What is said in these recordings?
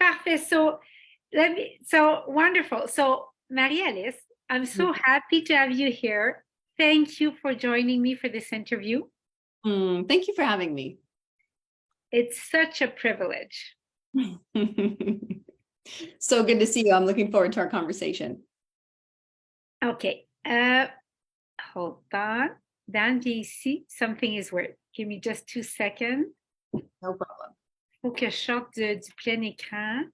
Parfait. So wonderful. So Mary-Alice, I'm so happy to have you here. Thank you for joining me for this interview. Thank you for having me. It's such a privilege. So good to see you. I'm looking forward to our conversation. Okay. Hold on. Dan, ici, something is weird. Give me just 2 seconds. No problem. Faut que je sorte du plein écran.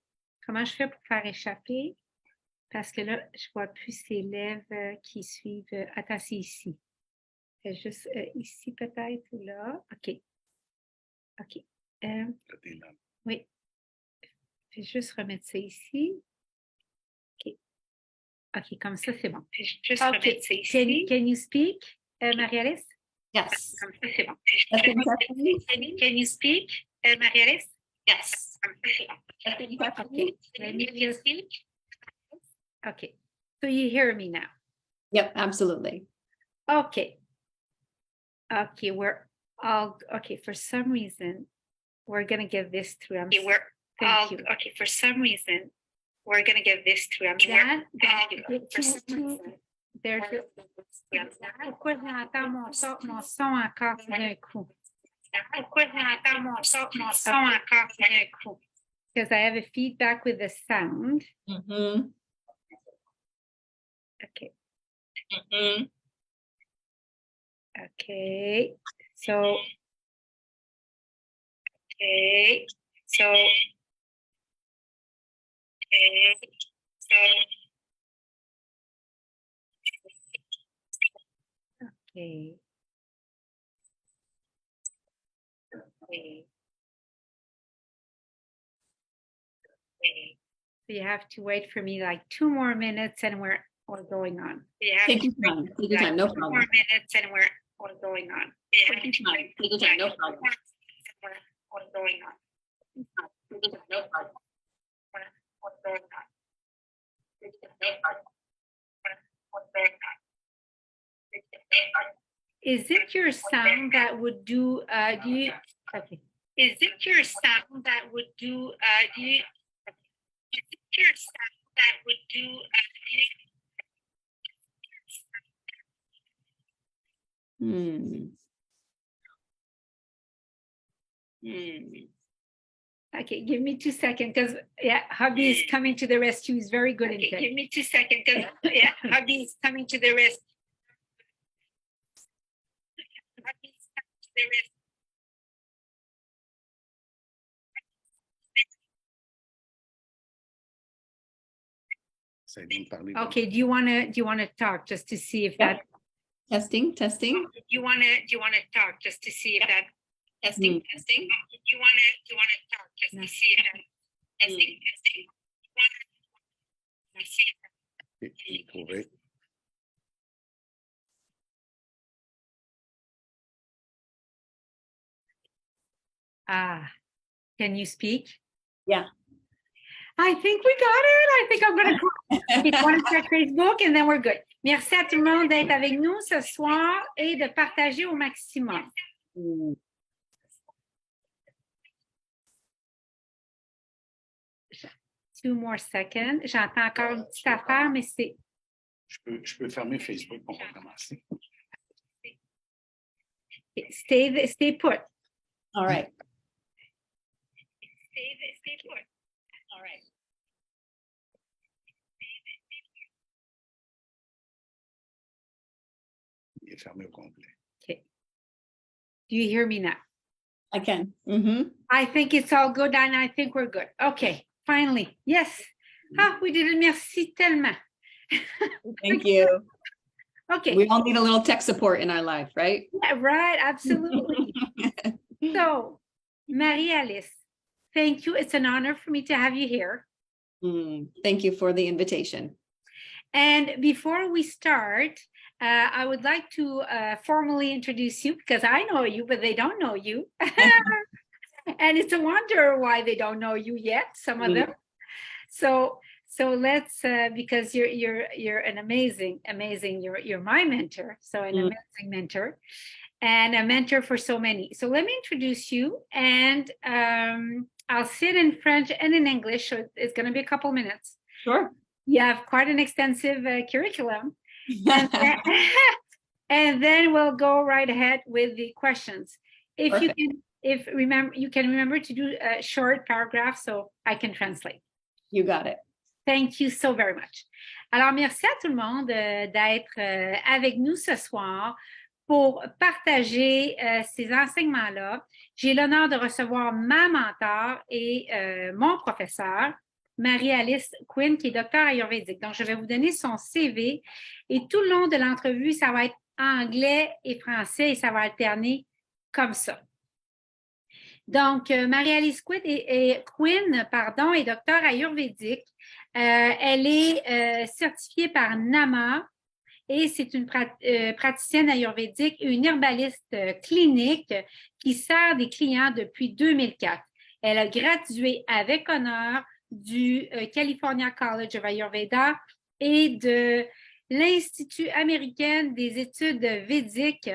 Comment je fais pour faire échapper? Parce que là, je vois plus ces élèves qui suivent. Attends, c'est ici. C'est juste ici peut-être ou là. OK. OK. Oui. Je vais juste remettre ça ici. OK. OK, comme ça, c'est bon. Je vais juste remettre ça ici. Can you speak, Mary-Alice? Yes. Comme ça, c'est bon. Can you speak, Mary-Alice? Yes. Okay. Let me just speak. Okay. So you hear me now? Yep, absolutely. Okay. Okay, we're all okay. For some reason, we're gonna get this through. Thank you. Okay, for some reason, we're gonna get this through. Pourquoi j'entends mon son encore d'un coup? Pourquoi j'entends mon son encore d'un coup? Because I have a feedback with the sound. Okay. Okay. So. So you have to wait for me like 2 more minutes and we're going on. Take your time. Take your time. No problem. 2 more minutes and we're going on. Take your time. Take your time. No problem. We're going on. No problem. Is it your sound that would do okay. Is it your sound that would do is it your sound that would do Okay, give me 2 seconds because hubby is coming to the rescue. He's very good in it. Give me 2 seconds because hubby is coming to the rescue. Hubby is coming to the rescue. Okay, do you wanna talk just to see if that testing? Do you wanna talk just to see if that testing? Do you wanna talk just to see if that testing? Can you speak? Yeah. I think we got it. I think I'm going to go on Facebook and then we're good. Merci à tout le monde d'être avec nous ce soir et de partager au maximum. 2 more seconds. J'entends encore une petite affaire, mais c'est... Je peux fermer Facebook pour recommencer. Stay put. All right. Stay put. All right. Il est fermé au complet. Okay. Do you hear me now? I can. I think it's all good and I think we're good. Okay, finally. Yes. We did it. Merci tellement. Thank you. Okay. We all need a little tech support in our life, right? Yeah, right. Absolutely. So, Mary-Alice, thank you. It's an honor for me to have you here. Thank you for the invitation. And before we start, I would like to formally introduce you because I know you, but they don't know you. And it's a wonder why they don't know you yet, some of them. So let's because you're an amazing, you're my mentor, so an amazing mentor and a mentor for so many. So let me introduce you and I'll sit in French and in English, so it's going to be a couple minutes. Sure. You have quite an extensive curriculum. And then we'll go right ahead with the questions. If Perfect. you can remember to do a short paragraph so I can translate. You got it. Thank you so very much. Alors, merci à tout le monde d'être avec nous ce soir pour partager ces enseignements-là. J'ai l'honneur de recevoir ma mentor et mon professeur, Mary-Alice Quinn, qui est docteur ayurvédique. Donc, je vais vous donner son CV et tout le long de l'entrevue, ça va être anglais et français et ça va alterner comme ça. Donc, Mary-Alice Quinn est docteur ayurvédique. Elle est certifiée par NAMA et c'est une praticienne ayurvédique et une herbaliste clinique qui sert des clients depuis 2004. Elle a gradué avec honneur du California College of Ayurveda et de l'Institut américain des études védiques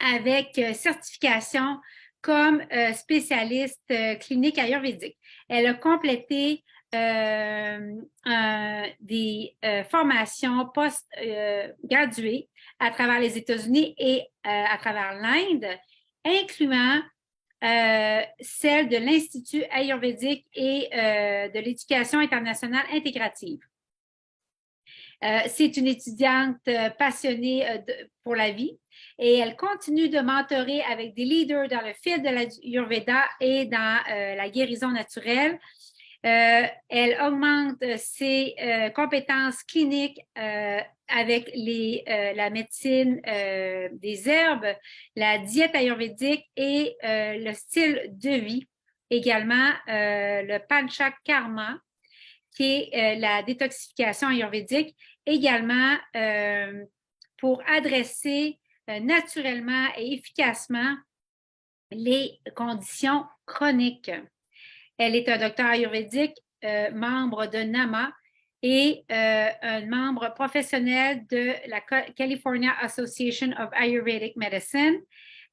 avec certification comme spécialiste clinique ayurvédique. Elle a complété des formations post-graduées à travers les États-Unis et à travers l'Inde, incluant celle de l'Institut ayurvédique et de l'éducation internationale intégrative. C'est une étudiante passionnée pour la vie et elle continue de mentorer avec des leaders dans le fil de l'Ayurveda et dans la guérison naturelle. Elle augmente ses compétences cliniques avec la médecine des herbes, la diète ayurvédique et le style de vie. Également, le panchakarma, qui est la détoxification ayurvédique, également pour adresser naturellement et efficacement les conditions chroniques. Elle est un docteur ayurvédique, membre de NAMA et un membre professionnel de la California Association of Ayurvedic Medicine.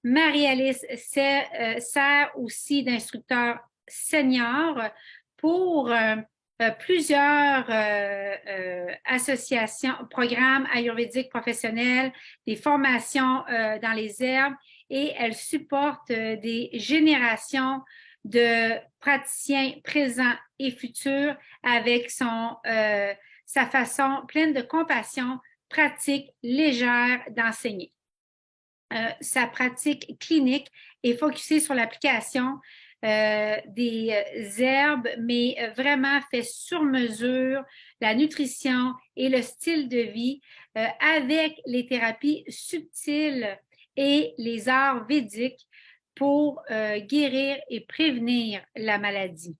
Mary-Alice sert aussi d'instructeur senior pour plusieurs associations, programmes ayurvédiques professionnels, des formations dans les herbes et elle supporte des générations de praticiens présents et futurs avec sa façon pleine de compassion, pratique, légère d'enseigner. Sa pratique clinique est focusée sur l'application des herbes, mais vraiment fait sur mesure la nutrition et le style de vie avec les thérapies subtiles et les arts védiques pour guérir et prévenir la maladie.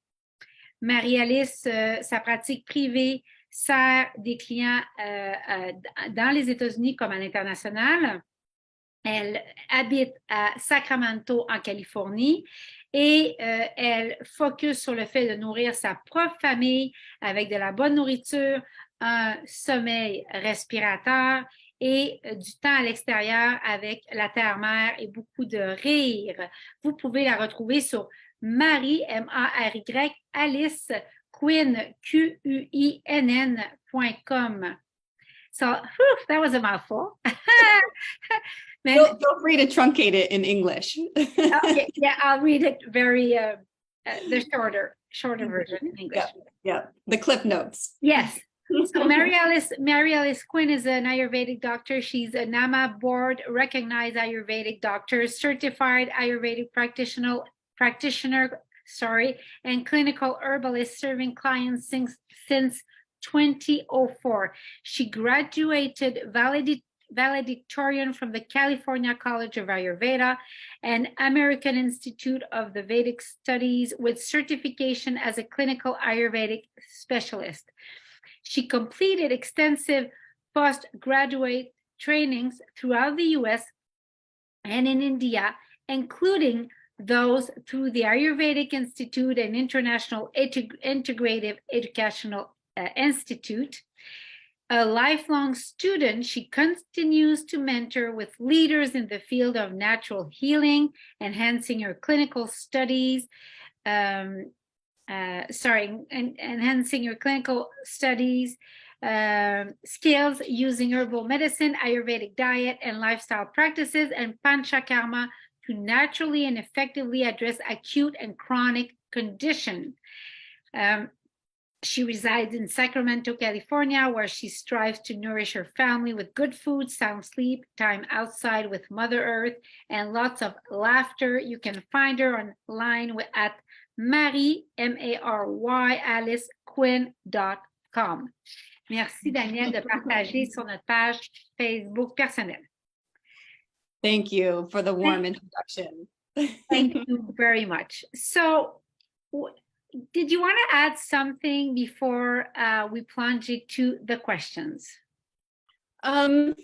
Mary-Alice, sa pratique privée sert des clients dans les États-Unis comme à l'international. Elle habite à Sacramento, en Californie, et elle focus sur le fait de nourrir sa propre famille avec de la bonne nourriture, un sommeil respirateur et du temps à l'extérieur avec la terre-mère et beaucoup de rire. Vous pouvez la retrouver sur Mary, M-A-R-Y, Alice Quinn, Quinn.com. So, that was a mouthful. Feel free to truncate it in English. Okay, yeah, I'll read it very, the shorter version in English. Yeah, the clip notes. Yes. So Mary-Alice Quinn is an Ayurvedic doctor. She's a NAMA board recognized Ayurvedic doctor, certified Ayurvedic practitioner, and clinical herbalist serving clients since 2004. She graduated valedictorian from the California College of Ayurveda and American Institute of the Vedic Studies with certification as a clinical Ayurvedic specialist. She completed extensive postgraduate trainings throughout the U.S. and in India, including those through the Ayurvedic Institute and International Integrative Educational Institute. A lifelong student, she continues to mentor with leaders in the field of natural healing, enhancing her clinical studies, enhancing your clinical studies, skills using herbal medicine, Ayurvedic diet and lifestyle practices, and Panchakarma to naturally and effectively address acute and chronic conditions. She resides in Sacramento, California, where she strives to nourish her family with good food, sound sleep, time outside with Mother Earth, and lots of laughter. You can find her online at Mary-Alice.com. Merci, Danielle, de partager sur notre page Facebook personnelle. Thank you for the warm introduction. Thank you very much. So, did you want to add something before we plunge into the questions? I'm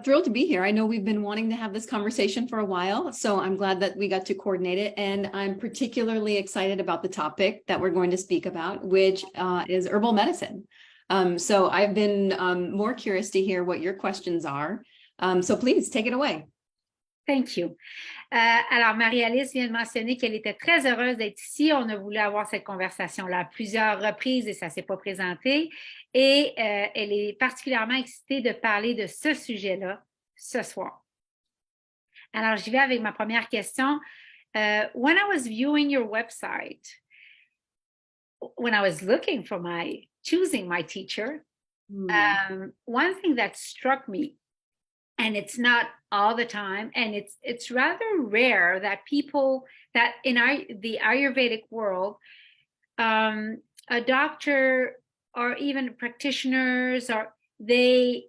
thrilled to be here. I know we've been wanting to have this conversation for a while, so I'm glad that we got to coordinate it. And I'm particularly excited about the topic that we're going to speak about, which is herbal medicine. So I've been more curious to hear what your questions are. So please take it away. Thank you. Alors, Marie-Alice vient de mentionner qu'elle était très heureuse d'être ici. On a voulu avoir cette conversation-là à plusieurs reprises et ça ne s'est pas présenté. Et elle est particulièrement excitée de parler de ce sujet-là ce soir. Alors, j'y vais avec ma première question. When I was viewing your website, when I was looking for choosing my teacher, one thing that struck me, and it's not all the time, and it's rather rare that people that in the Ayurvedic world, a doctor or even practitioners they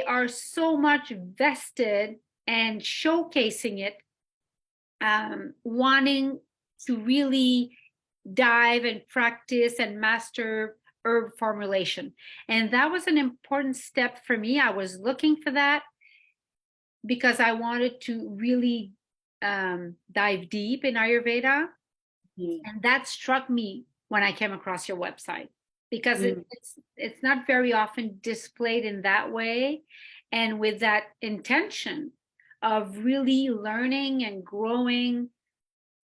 are so much vested and showcasing it, wanting to really dive and practice and master herb formulation. And that was an important step for me. I was looking for that because I wanted to really dive deep in Ayurveda. And that struck me when I came across your website, because it's not very often displayed in that way and with that intention of really learning and growing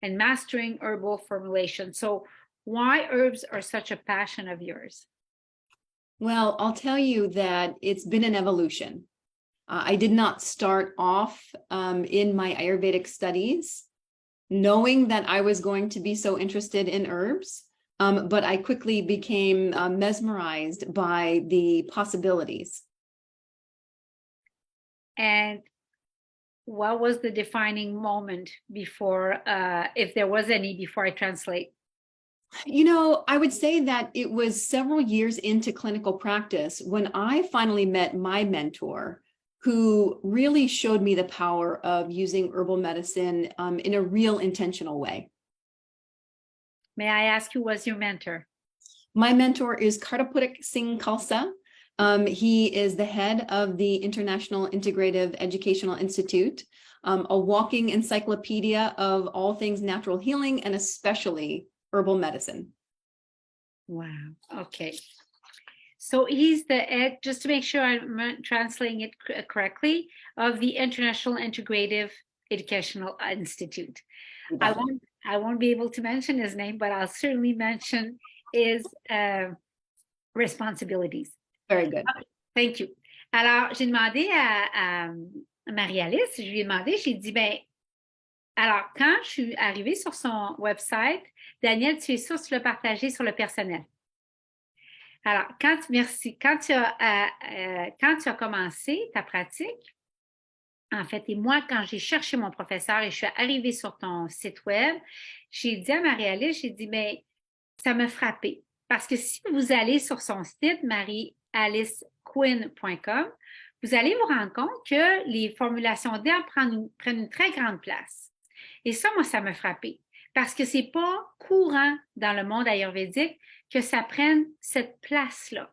and mastering herbal formulation. So why herbs are such a passion of yours? Well, I'll tell you that it's been an evolution. I did not start off in my Ayurvedic studies knowing that I was going to be so interested in herbs, but I quickly became mesmerized by the possibilities. And what was the defining moment before, if there was any, before I translate? You know, I would say that it was several years into clinical practice when I finally met my mentor, who really showed me the power of using herbal medicine in a real intentional way. May I ask who was your mentor? My mentor is Kartapurik Singh Khalsa. He is the head of the International Integrative Educational Institute, a walking encyclopedia of all things natural healing and especially herbal medicine. Wow. Okay. So he's the head, just to make sure I'm translating it correctly, of the International Integrative Educational Institute. I won't be able to mention his name, but I'll certainly mention his responsibilities. Very good. Thank you. Alors, j'ai demandé à Marie-Alice, je lui ai demandé, j'ai dit, ben, alors, quand je suis arrivée sur son website, Danielle, tu es sûre que tu l'as partagé sur le personnel. Alors, quand tu as commencé ta pratique, en fait, et moi, quand j'ai cherché mon professeur et je suis arrivée sur ton site web, j'ai dit à Marie-Alice, j'ai dit, bien, ça m'a frappé. Parce que si vous allez sur son site, Mary-AliceQuinn.com, vous allez vous rendre compte que les formulations d'herbes prennent une très grande place. Et ça, moi, ça m'a frappé. Parce que c'est pas courant dans le monde ayurvédique que ça prenne cette place-là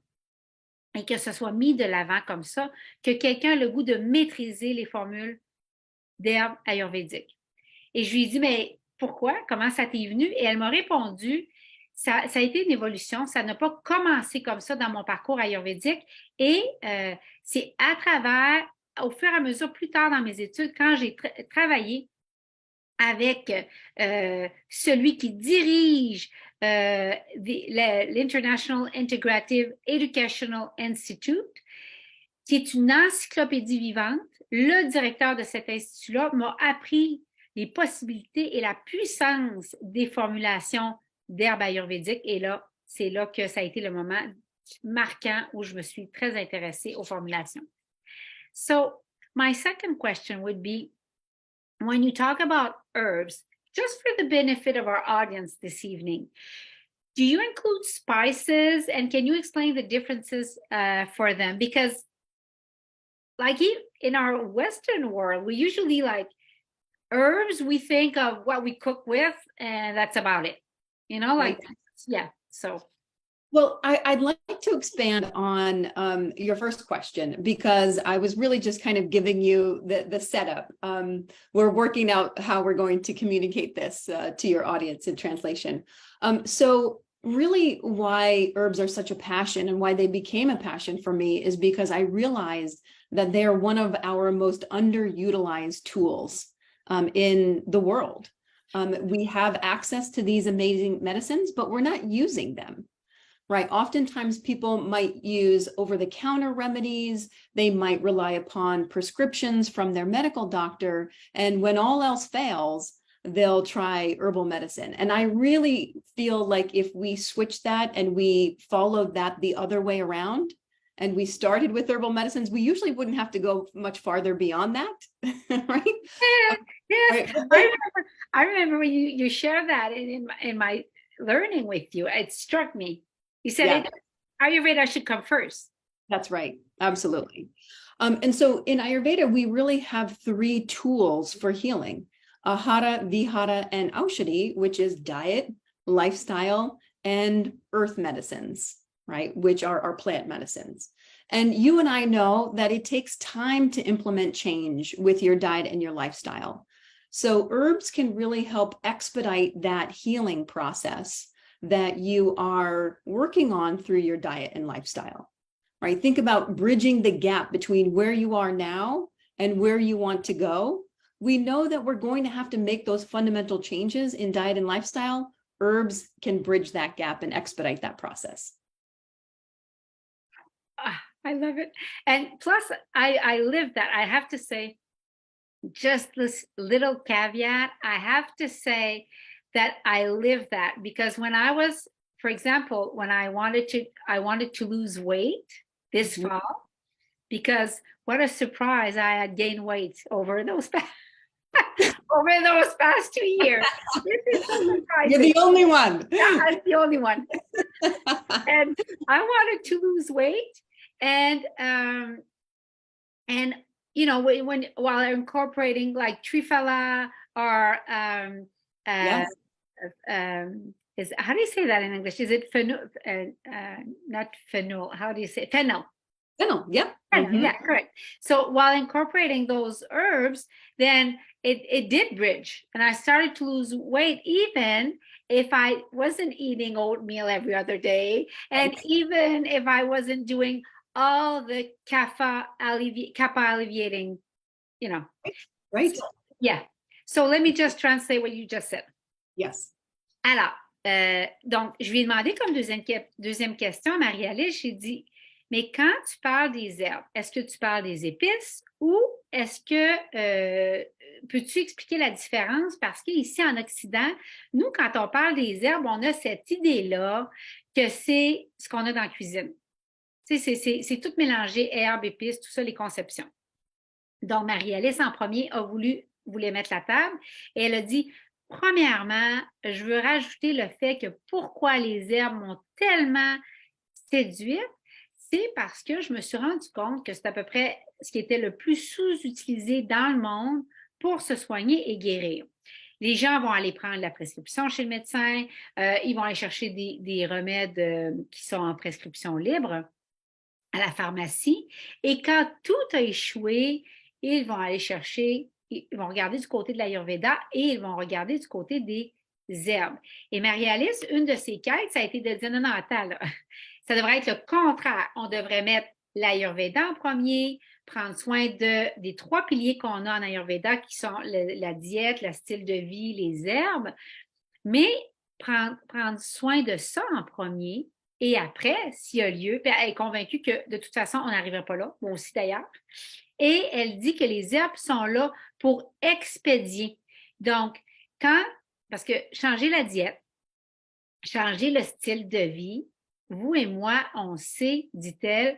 et que ce soit mis de l'avant comme ça, que quelqu'un ait le goût de maîtriser les formules d'herbes ayurvédiques. Et je lui ai dit, mais pourquoi? Comment ça t'est venu? Et elle m'a répondu, ça a été une évolution, ça n'a pas commencé comme ça dans mon parcours ayurvédique et c'est à travers, au fur et à mesure, plus tard dans mes études, quand j'ai travaillé avec celui qui dirige l'International Integrative Educational Institute, qui est une encyclopédie vivante. Le directeur de cet institut-là m'a appris les possibilités et la puissance des formulations d'herbes ayurvédiques. Et là, c'est là que ça a été le moment marquant où je me suis très intéressée aux formulations. So, my second question would be, when you talk about herbs, just for the benefit of our audience this evening, do you include spices, and can you explain the differences for them? Because like in our Western world, we usually like herbs, we think of what we cook with, and that's about it. You know, like, right. Yeah, so. Well, I'd like to expand on your first question, because I was really just kind of giving you the setup. We're working out how we're going to communicate this to your audience in translation. So really why herbs are such a passion and why they became a passion for me is because I realized that they are one of our most underutilized tools in the world. We have access to these amazing medicines, but we're not using them. Right. Oftentimes people might use over-the-counter remedies. They might rely upon prescriptions from their medical doctor. And when all else fails, they'll try herbal medicine. And I really feel like if we switch that and we followed that the other way around, and we started with herbal medicines, we usually wouldn't have to go much farther beyond that. Right? Yes. Right. I remember when you shared that in my learning with you, it struck me. You said Ayurveda should come first. That's right. Absolutely. And so in Ayurveda, we really have three tools for healing: Ahara, Vihara, and Aushadhi, which is diet, lifestyle, and earth medicines, right? Which are our plant medicines. And you and I know that it takes time to implement change with your diet and your lifestyle. So herbs can really help expedite that healing process that you are working on through your diet and lifestyle, right? Think about bridging the gap between where you are now and where you want to go. We know that we're going to have to make those fundamental changes in diet and lifestyle. Herbs can bridge that gap and expedite that process. I love it. And plus, I live that. I have to say, just this little caveat, I have to say that I live that, because when I was, for example, when I wanted to lose weight this fall, because what a surprise, I had gained weight over those past 2 years. This is so surprising. You're the only one. Yeah, I'm the only one. And I wanted to lose weight, and you know, while incorporating like Triphala or Yes. Is, how do you say that in English? Is it fennel? Not fennel. How do you say it? Fennel? Fennel. Yeah. Fennel, yeah, correct. So while incorporating those herbs, then it did bridge, and I started to lose weight, even if I wasn't eating oatmeal every other day, and even if I wasn't doing all the kapha alleviating, you know. Right. So, yeah. So let me just translate what you just said. Yes. Alors, donc, je lui ai demandé comme deuxième question à Marie-Alice, j'ai dit, mais quand tu parles des herbes, est-ce que tu parles des épices ou est-ce que, peux-tu expliquer la différence? Parce qu'ici en Occident, nous, quand on parle des herbes, on a cette idée-là que c'est ce qu'on a dans la cuisine. Tu sais, c'est tout mélangé, herbes, épices, tout ça, les conceptions. Donc, Marie-Alice, en premier, voulait mettre la table et elle a dit, premièrement, je veux rajouter le fait que pourquoi les herbes m'ont tellement séduite, c'est parce que je me suis rendu compte que c'est à peu près ce qui était le plus sous-utilisé dans le monde pour se soigner et guérir. Les gens vont aller prendre la prescription chez le médecin, ils vont aller chercher des remèdes qui sont en prescription libre à la pharmacie, et quand tout a échoué, ils vont aller chercher, ils vont regarder du côté de l'Ayurveda et ils vont regarder du côté des herbes. Et Marie-Alice, une de ses quêtes, ça a été de dire, non, attends, là, ça devrait être le contraire. On devrait mettre l'Ayurveda en premier, prendre soin des 3 piliers qu'on a en Ayurveda, qui sont la diète, le style de vie, les herbes, mais prendre soin de ça en premier. Et après, s'il y a lieu, puis elle est convaincue que de toute façon, on n'arriverait pas là, moi aussi d'ailleurs. Et elle dit que les herbes sont là pour expédier. Donc, parce que changer la diète, changer le style de vie, vous et moi, on sait, dit-elle,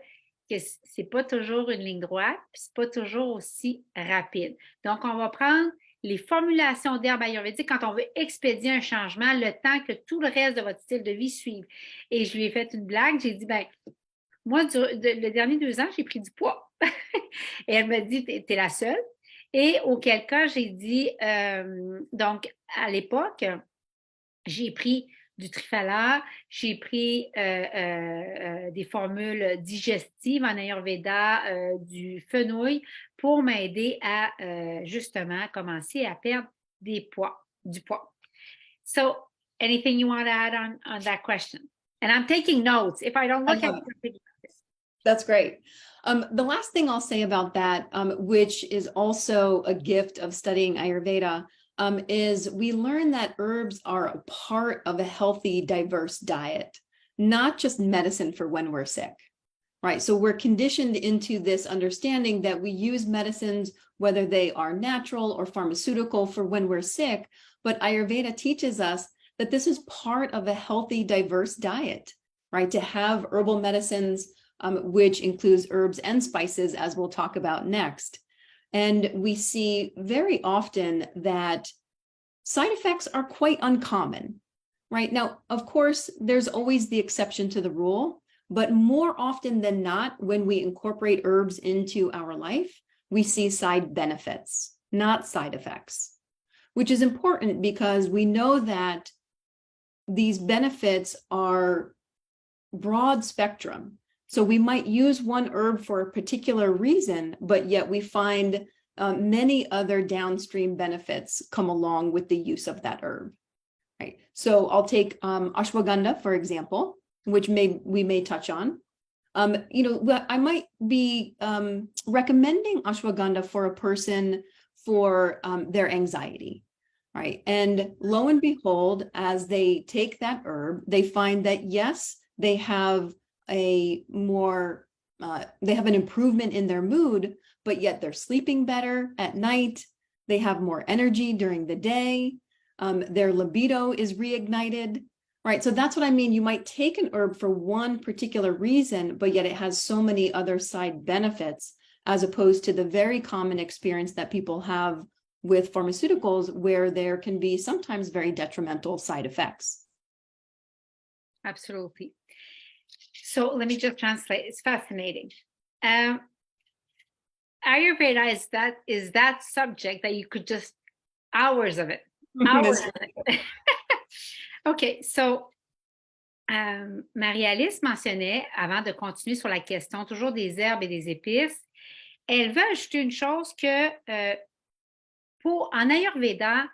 que c'est pas toujours une ligne droite, puis c'est pas toujours aussi rapide. Donc, on va prendre les formulations d'herbes ayurvédiques quand on veut expédier un changement, le temps que tout le reste de votre style de vie suive. Et je lui ai fait une blague, j'ai dit, ben, moi, le dernier 2 ans, j'ai pris du poids. Et elle me dit, t'es la seule. Et auquel cas, j'ai dit, donc, à l'époque, j'ai pris du triphala, j'ai pris des formules digestives en Ayurveda, du fenouil pour m'aider à justement commencer à perdre du poids. So, anything you want to add on that question? And I'm taking notes. If I don't look at it. That's great. The last thing I'll say about that, which is also a gift of studying Ayurveda, is we learn that herbs are a part of a healthy, diverse diet, not just medicine for when we're sick, right? So we're conditioned into this understanding that we use medicines, whether they are natural or pharmaceutical, for when we're sick, but Ayurveda teaches us that this is part of a healthy, diverse diet, right? To have herbal medicines, which includes herbs and spices, as we'll talk about next. And we see very often that side effects are quite uncommon, right? Now, of course, there's always the exception to the rule, but more often than not, when we incorporate herbs into our life, we see side benefits, not side effects, which is important because we know that these benefits are broad spectrum. So we might use one herb for a particular reason, but yet we find many other downstream benefits come along with the use of that herb, right? So I'll take ashwagandha, for example, which we may touch on. I might be recommending ashwagandha for a person for their anxiety, right? And lo and behold, as they take that herb, they find that yes, they have an improvement in their mood, but yet they're sleeping better at night. They have more energy during the day. Their libido is reignited, right? So that's what I mean. You might take an herb for one particular reason, but yet it has so many other side benefits, as opposed to the very common experience that people have with pharmaceuticals, where there can be sometimes very detrimental side effects. Absolutely. So let me just translate. It's fascinating. Ayurveda is that subject that you could just hours of it. OK, so Marie-Alice mentionnait, avant de continuer sur la question toujours des herbes et des épices, elle veut ajouter une chose que en Ayurveda,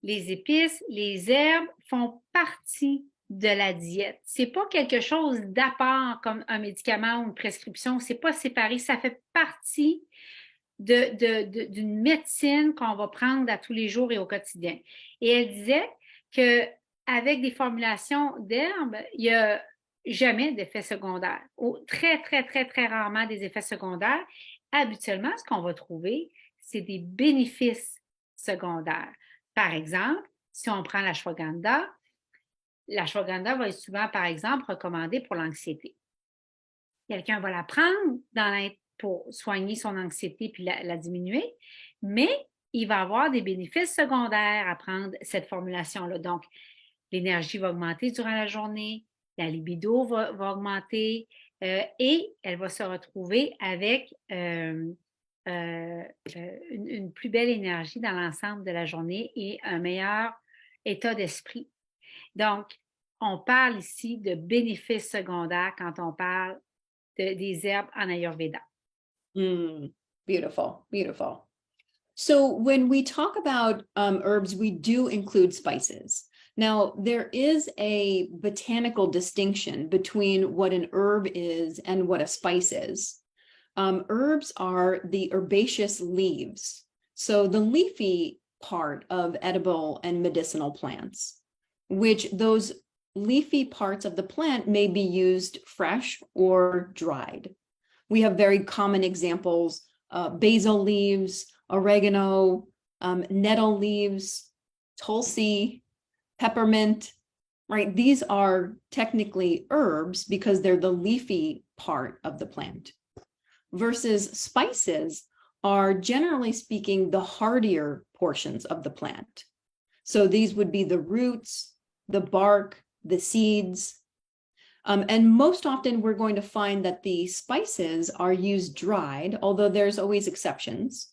les épices, les herbes font partie de la diète. C'est pas quelque chose d'à part comme un médicament ou une prescription, c'est pas séparé, ça fait partie d'une médecine qu'on va prendre à tous les jours et au quotidien. Et elle disait qu'avec des formulations d'herbes, il n'y a jamais d'effets secondaires, ou très, très, très, très rarement des effets secondaires. Habituellement, ce qu'on va trouver, c'est des bénéfices secondaires. Par exemple, si on prend l'ashwagandha va être souvent, par exemple, recommandée pour l'anxiété. Quelqu'un va la prendre pour soigner son anxiété puis la diminuer, mais il va avoir des bénéfices secondaires à prendre cette formulation-là. Donc, l'énergie va augmenter durant la journée, la libido va augmenter et elle va se retrouver avec une plus belle énergie dans l'ensemble de la journée et un meilleur état d'esprit. Donc, on parle ici de bénéfices secondaires quand on parle des herbes en Ayurveda. Beautiful, beautiful. So when we talk about herbs, we do include spices. Now, there is a botanical distinction between what an herb is and what a spice is. herbs are the herbaceous leaves. So the leafy part of edible and medicinal plants, which those leafy parts of the plant may be used fresh or dried. We have very common examples, basil leaves, oregano, nettle leaves, tulsi, peppermint, right? These are technically herbs because they're the leafy part of the plant. Versus spices are, generally speaking, the hardier portions of the plant. So these would be the roots, the bark, the seeds. And most often we're going to find that the spices are used dried, although there's always exceptions.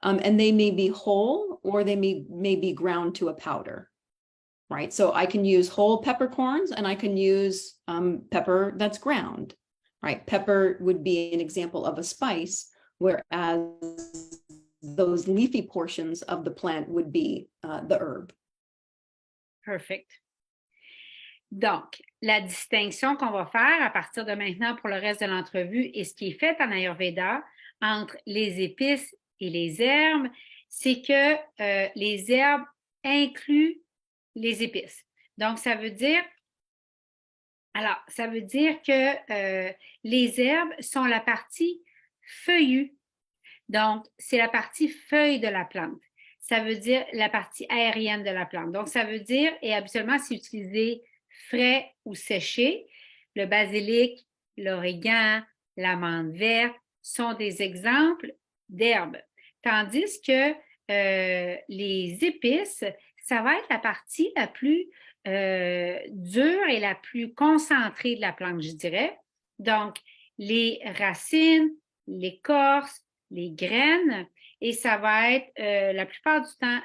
And they may be whole or they may be ground to a powder, right? So I can use whole peppercorns and I can use pepper that's ground, right? Pepper would be an example of a spice, whereas those leafy portions of the plant would be the herb. Perfect. Donc, la distinction qu'on va faire à partir de maintenant pour le reste de l'entrevue et ce qui est fait en Ayurveda entre les épices et les herbes, c'est que les herbes incluent les épices. Donc, ça veut dire que les herbes sont la partie feuillue. Donc, c'est la partie feuille de la plante. Ça veut dire la partie aérienne de la plante. Donc, ça veut dire, et habituellement, c'est utilisé frais ou séché. Le basilic, l'origan, la menthe verte sont des exemples d'herbes. Tandis que les épices, ça va être la partie la plus dure et la plus concentrée de la plante, je dirais. Donc, les racines, l'écorce, les graines, et ça va être la plupart du temps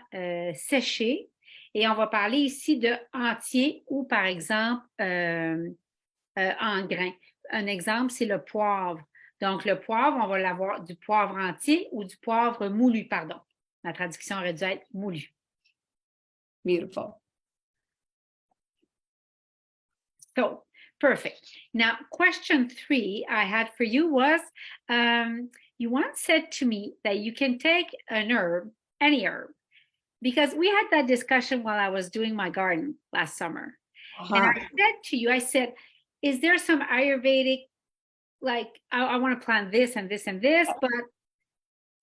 séché. Et on va parler ici de entier ou par exemple en grains. Un exemple, c'est le poivre. Donc, le poivre, on va l'avoir du poivre entier ou du poivre moulu, pardon. La traduction aurait dû être moulu. Beautiful. So, perfect. Now, question 3 I had for you was, you once said to me that you can take an herb, any herb, because we had that discussion while I was doing my garden last summer. And I said to you, I said, is there some Ayurvedic, like, I want to plant this and this and this, but,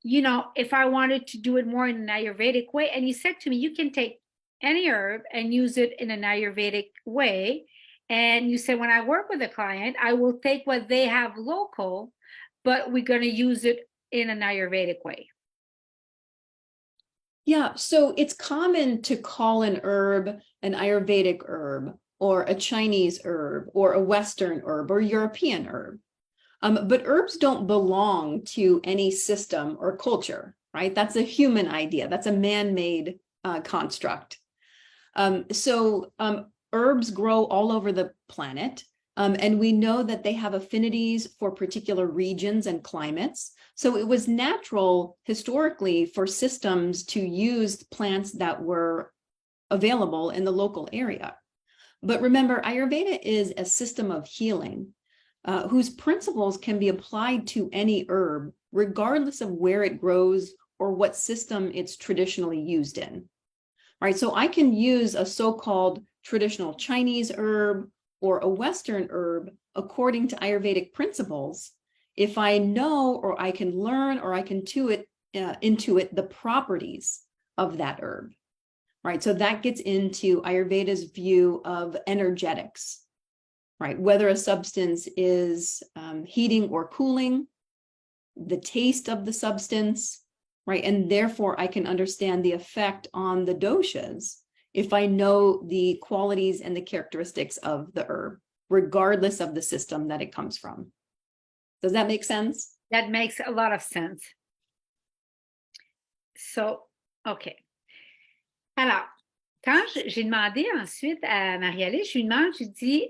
you know, if I wanted to do it more in an Ayurvedic way, and you said to me, you can take any herb and use it in an Ayurvedic way. And you said, when I work with a client, I will take what they have local, but we're going to use it in an Ayurvedic way. Yeah, so it's common to call an herb an Ayurvedic herb, or a Chinese herb, or a Western herb, or European herb. But herbs don't belong to any system or culture, right? That's a human idea. That's a man-made construct. Herbs grow all over the planet, and we know that they have affinities for particular regions and climates. So it was natural historically for systems to use plants that were available in the local area. But remember, Ayurveda is a system of healing whose principles can be applied to any herb, regardless of where it grows or what system it's traditionally used in. Right, so I can use a so-called traditional Chinese herb or a Western herb according to Ayurvedic principles if I know, or I can learn, or I can intuit the properties of that herb. Right, so that gets into Ayurveda's view of energetics, right? Whether a substance is heating or cooling, the taste of the substance, right? And therefore I can understand the effect on the doshas if I know the qualities and the characteristics of the herb, regardless of the system that it comes from. Does that make sense? That makes a lot of sense. So, OK. Alors, quand j'ai demandé ensuite à Marie-Alice, je lui demande, je lui dis,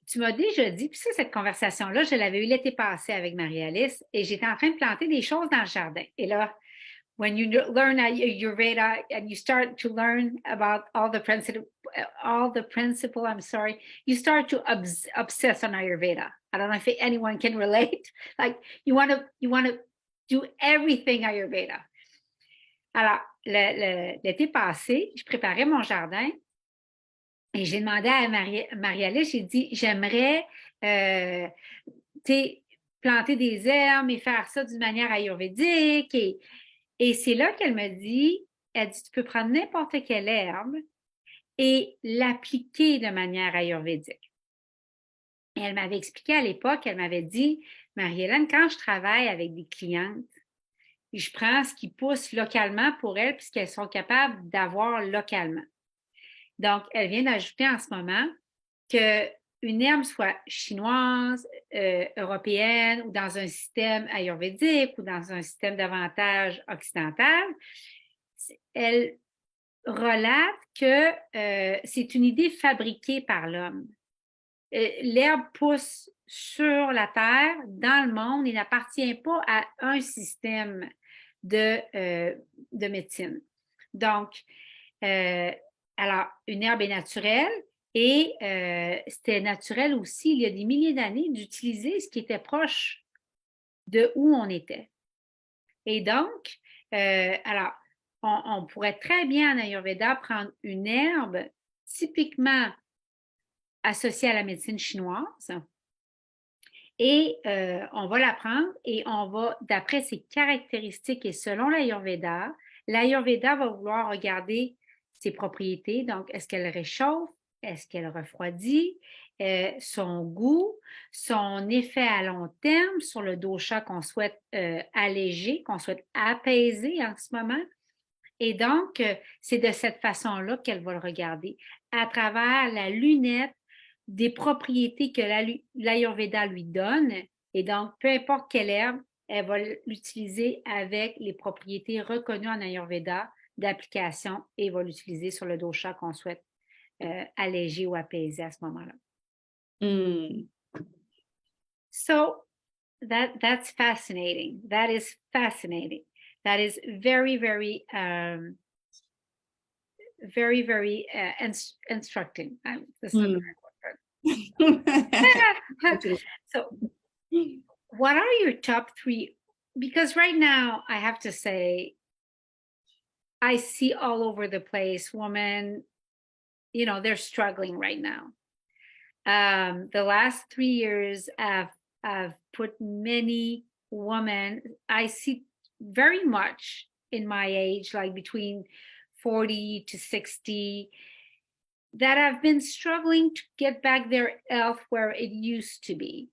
tu m'as déjà dit, puis ça, cette conversation-là, je l'avais eue l'été passé avec Marie-Alice, et j'étais en train de planter des choses dans le jardin. Et là, when you learn Ayurveda and you start to learn about all the principle, you start to obsess on Ayurveda. I don't know if anyone can relate. Like, you want to do everything Ayurveda. Alors, l'été passé, je préparais mon jardin et j'ai demandé à Marie-Alice, j'ai dit, j'aimerais planter des herbes et faire ça d'une manière ayurvédique. Et c'est là qu'elle me dit, elle dit, tu peux prendre n'importe quelle herbe et l'appliquer de manière ayurvédique. Et elle m'avait expliqué à l'époque, elle m'avait dit, Marie-Hélène, quand je travaille avec des clientes, je prends ce qui pousse localement pour elles puisqu'elles sont capables d'avoir localement. Donc, elle vient d'ajouter en ce moment qu'une herbe soit chinoise, européenne ou dans un système ayurvédique ou dans un système davantage occidental, elle relate que c'est une idée fabriquée par l'homme. L'herbe pousse sur la terre, dans le monde, et n'appartient pas à un système de médecine. Donc, alors, une herbe est naturelle et c'était naturel aussi, il y a des milliers d'années, d'utiliser ce qui était proche de où on était. Et donc, alors, on pourrait très bien en Ayurveda prendre une herbe typiquement associée à la médecine chinoise et on va la prendre et on va, d'après ses caractéristiques et selon l'Ayurveda va vouloir regarder ses propriétés. Donc, est-ce qu'elle réchauffe? Est-ce qu'elle refroidit? Son goût, son effet à long terme sur le dosha qu'on souhaite alléger, qu'on souhaite apaiser en ce moment. Et donc, c'est de cette façon-là qu'elle va le regarder, à travers la lunette des propriétés que l'Ayurveda lui donne. Et donc, peu importe quelle herbe, elle va l'utiliser avec les propriétés reconnues en Ayurveda d'application et va l'utiliser sur le dosha qu'on souhaite alléger ou apaiser à ce moment-là. So, that's fascinating. That is fascinating. That is very, very, very, very instructing. That's not the right word. So, what are your top 3? Because right now, I have to say, I see all over the place women, you know, they're struggling right now. The last 3 years, I've put many women, I see very much in my age, like between 40 to 60, that have been struggling to get back their health where it used to be.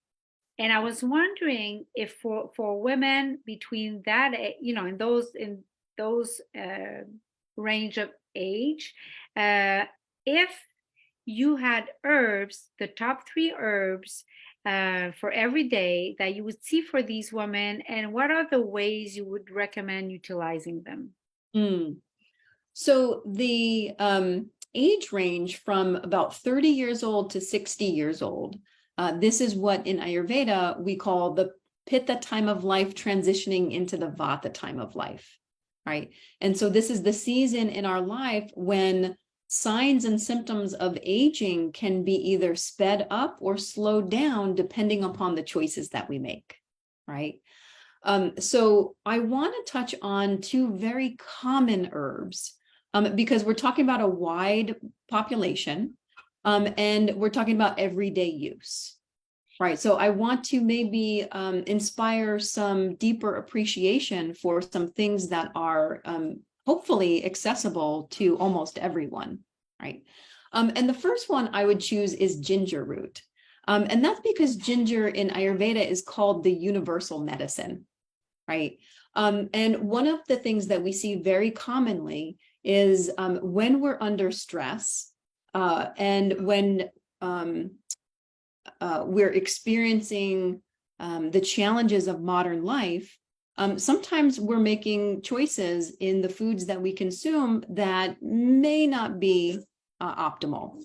And I was wondering if for women between that, you know, in those range of age, if you had herbs, the top 3 herbs for every day that you would see for these women, and what are the ways you would recommend utilizing them? So the age range from about 30 years old to 60 years old, this is what in Ayurveda we call the Pitta time of life transitioning into the Vata time of life, right? And so this is the season in our life when signs and symptoms of aging can be either sped up or slowed down depending upon the choices that we make, right? So I want to touch on 2 very common herbs because we're talking about a wide population and we're talking about everyday use, right? So I want to maybe inspire some deeper appreciation for some things that are hopefully accessible to almost everyone, right? And the first one I would choose is ginger root. And that's because ginger in Ayurveda is called the universal medicine, right? And one of the things that we see very commonly is when we're under stress and when we're experiencing the challenges of modern life, sometimes we're making choices in the foods that we consume that may not be optimal.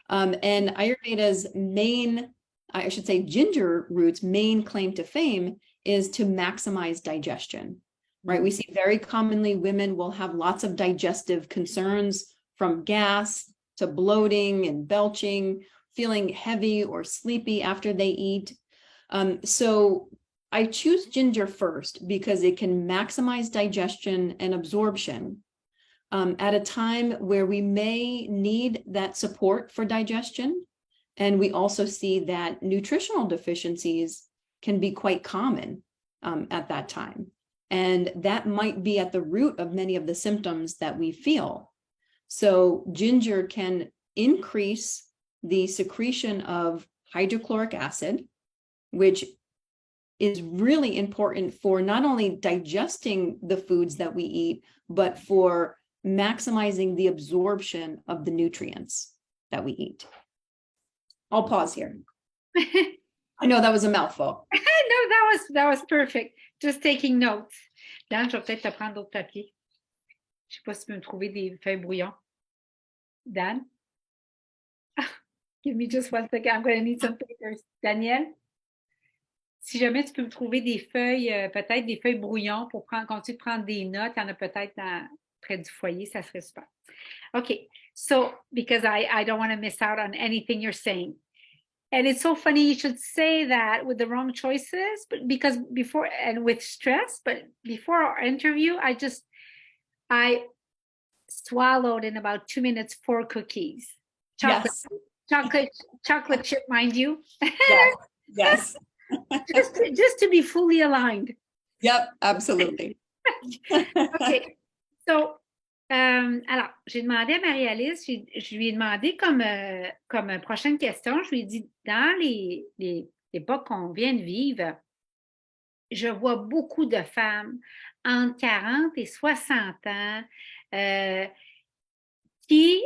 And Ayurveda's main, I should say ginger root's main claim to fame is to maximize digestion, right? We see very commonly women will have lots of digestive concerns from gas to bloating and belching, feeling heavy or sleepy after they eat. So I choose ginger first because it can maximize digestion and absorption at a time where we may need that support for digestion. And we also see that nutritional deficiencies can be quite common at that time. And that might be at the root of many of the symptoms that we feel. So ginger can increase the secretion of hydrochloric acid, which is really important for not only digesting the foods that we eat, but for maximizing the absorption of the nutrients that we eat. I'll pause here. I know that was a mouthful. No, that was perfect. Just taking notes. Dan, je vais peut-être te prendre d'autres papiers. Je sais pas si tu peux me trouver des feuilles brouillon. Dan? Give me just one second. I'm going to need some papers. Daniel? Si jamais tu peux me trouver des feuilles, peut-être des feuilles brouillon pour continuer de prendre des notes, il y en a peut-être près du foyer, ça serait super. Okay, so because I don't want to miss out on anything you're saying. And it's so funny you should say that with the wrong choices, but because before and with stress, but before our interview, I swallowed in about 2 minutes 4 cookies. Chocolate, Yes. chocolate chip, mind you. Yes. just to be fully aligned. Yep, absolutely. Okay. So, alors, j'ai demandé à Marie-Alice, je lui ai demandé comme prochaine question, je lui ai dit, dans l'époque qu'on vient de vivre, je vois beaucoup de femmes entre 40 et 60 ans qui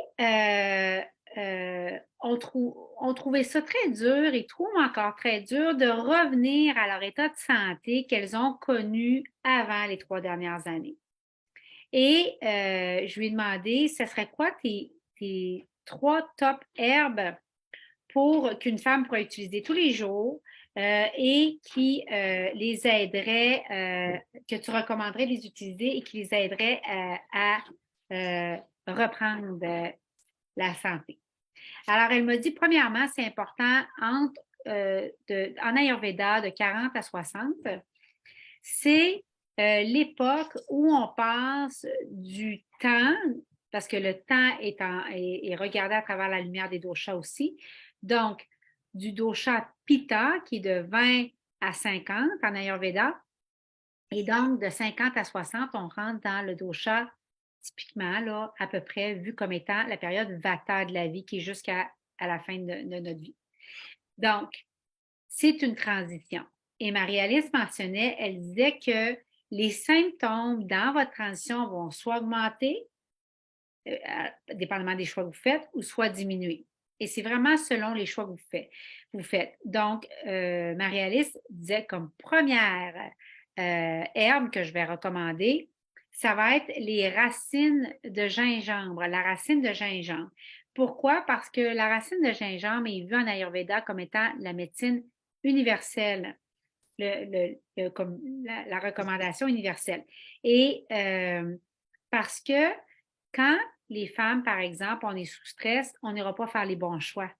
ont trouvé ça très dur et trouvent encore très dur de revenir à leur état de santé qu'elles ont connu avant les 3 dernières années. Et je lui ai demandé, ce serait quoi tes 3 top herbes qu'une femme pourrait utiliser tous les jours et qui les aiderait, que tu recommanderais de les utiliser et qui les aiderait à reprendre la santé. Alors, elle m'a dit, premièrement, c'est important en Ayurveda de 40 à 60, c'est l'époque où on passe du temps, parce que le temps est regardé à travers la lumière des doshas aussi, donc du dosha Pitta qui est de 20 à 50 en Ayurveda, et donc de 50 à 60, on rentre dans le dosha typiquement là, à peu près vu comme étant la période Vata de la vie qui est jusqu'à la fin de notre vie. Donc, c'est une transition. Et Marie-Alice mentionnait, elle disait que les symptômes dans votre transition vont soit augmenter, dépendamment des choix que vous faites, ou soit diminuer. Et c'est vraiment selon les choix que vous faites. Donc, Marie-Alice disait comme première herbe que je vais recommander, ça va être les racines de gingembre, la racine de gingembre. Pourquoi? Parce que la racine de gingembre est vue en Ayurveda comme étant la médecine universelle. Comme la recommandation universelle. Et parce que quand les femmes, par exemple, on est sous stress, on n'ira pas faire les bons choix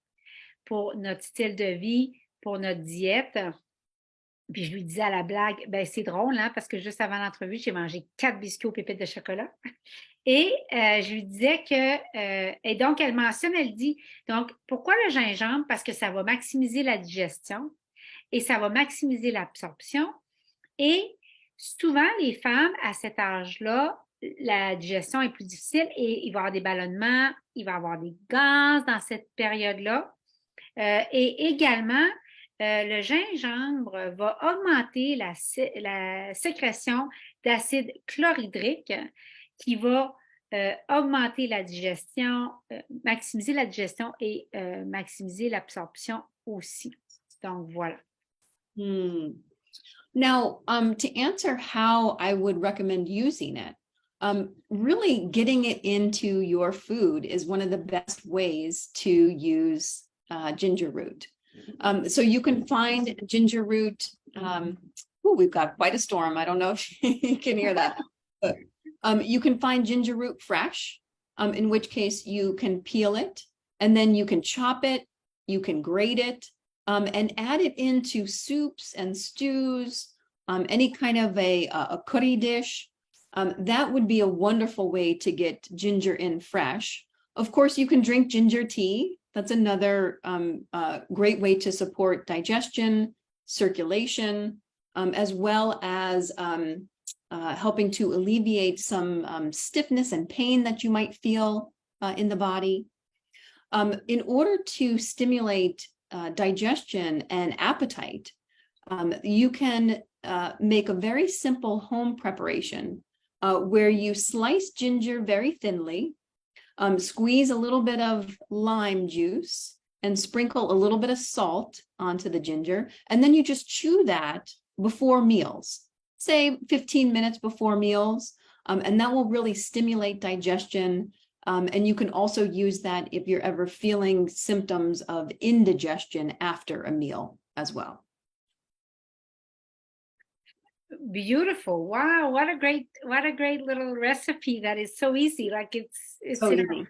pour notre style de vie, pour notre diète. Puis je lui disais à la blague, ben c'est drôle, hein, parce que juste avant l'entrevue, j'ai mangé 4 biscuits aux pépites de chocolat. Et je lui disais que, et donc elle mentionne, elle dit, donc pourquoi le gingembre? Parce que ça va maximiser la digestion. Et ça va maximiser l'absorption. Et souvent, les femmes, à cet âge-là, la digestion est plus difficile et il va y avoir des ballonnements, il va y avoir des gaz dans cette période-là. Et également, le gingembre va augmenter la sécrétion d'acide chlorhydrique qui va augmenter la digestion, maximiser la digestion et maximiser l'absorption aussi. Donc, voilà. Now, to answer how I would recommend using it, really getting it into your food is one of the best ways to use ginger root. So you can find ginger root. We've got quite a storm. I don't know if you can hear that. But, you can find ginger root fresh, in which case you can peel it and then you can chop it, you can grate it. and add it into soups and stews, any kind of a curry dish. That would be a wonderful way to get ginger in fresh. Of course, you can drink ginger tea. That's another great way to support digestion, circulation, as well as helping to alleviate some stiffness and pain that you might feel in the body. In order to stimulate digestion and appetite, you can make a very simple home preparation where you slice ginger very thinly, squeeze a little bit of lime juice, and sprinkle a little bit of salt onto the ginger, and then you just chew that before meals, say 15 minutes before meals, and that will really stimulate digestion. And you can also use that if you're ever feeling symptoms of indigestion after a meal as well. Beautiful. Wow, what a great little recipe that is so easy. Like it's So in easy.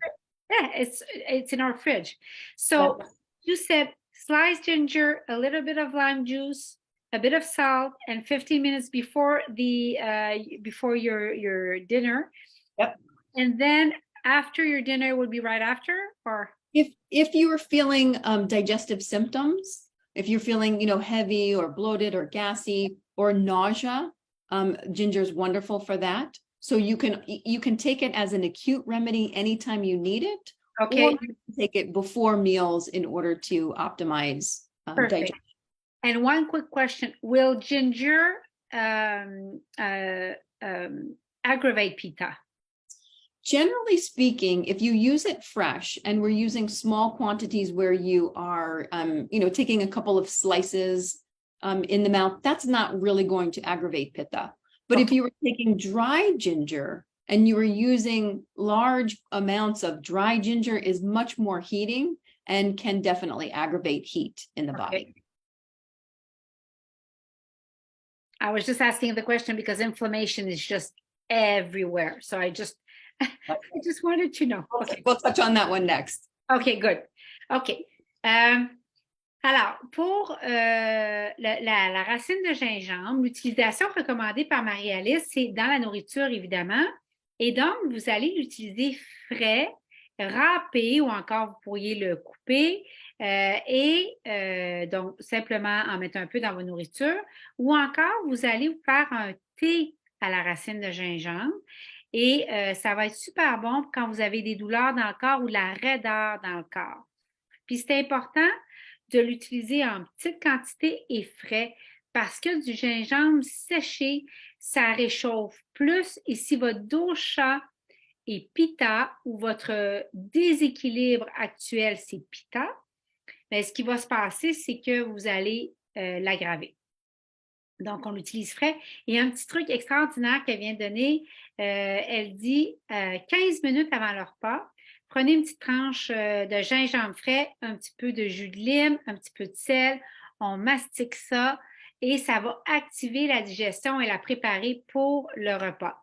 it's in our fridge. So you said sliced ginger, a little bit of lime juice, a bit of salt, and 15 minutes before before your dinner. Yep. And then after your dinner would be right after, or if you are feeling digestive symptoms, if you're feeling heavy or bloated or gassy or nausea, ginger is wonderful for that. So you can take it as an acute remedy anytime you need it. Okay. Or you can take it before meals in order to optimize digestion. And one quick question: will ginger aggravate pitta? Generally speaking, if you use it fresh, and we're using small quantities where you are, taking a couple of slices in the mouth, that's not really going to aggravate pitta. But if you were taking dry ginger and you were using large amounts of dry ginger, is much more heating and can definitely aggravate heat in the body. I was just asking the question because inflammation is just everywhere. So I just wanted to know. Okay, we'll touch on that one next. Okay, good. Okay. Alors, pour la racine de gingembre, l'utilisation recommandée par Marie-Alice, c'est dans la nourriture, évidemment. Et donc, vous allez l'utiliser frais, râpé, ou encore vous pourriez le couper. Donc, simplement en mettre un peu dans vos nourritures. Ou encore, vous allez vous faire un thé à la racine de gingembre. Et ça va être super bon quand vous avez des douleurs dans le corps ou de la raideur dans le corps. Puis, c'est important de l'utiliser en petite quantité et frais parce que du gingembre séché, ça réchauffe plus. Et si votre dosha est pitta ou votre déséquilibre actuel, c'est pitta, bien, ce qui va se passer, c'est que vous allez l'aggraver. Donc, on l'utilise frais. Et un petit truc extraordinaire qu'elle vient de donner, elle dit 15 minutes avant le repas, prenez une petite tranche de gingembre frais, un petit peu de jus de lime, un petit peu de sel, on mastique ça et ça va activer la digestion et la préparer pour le repas.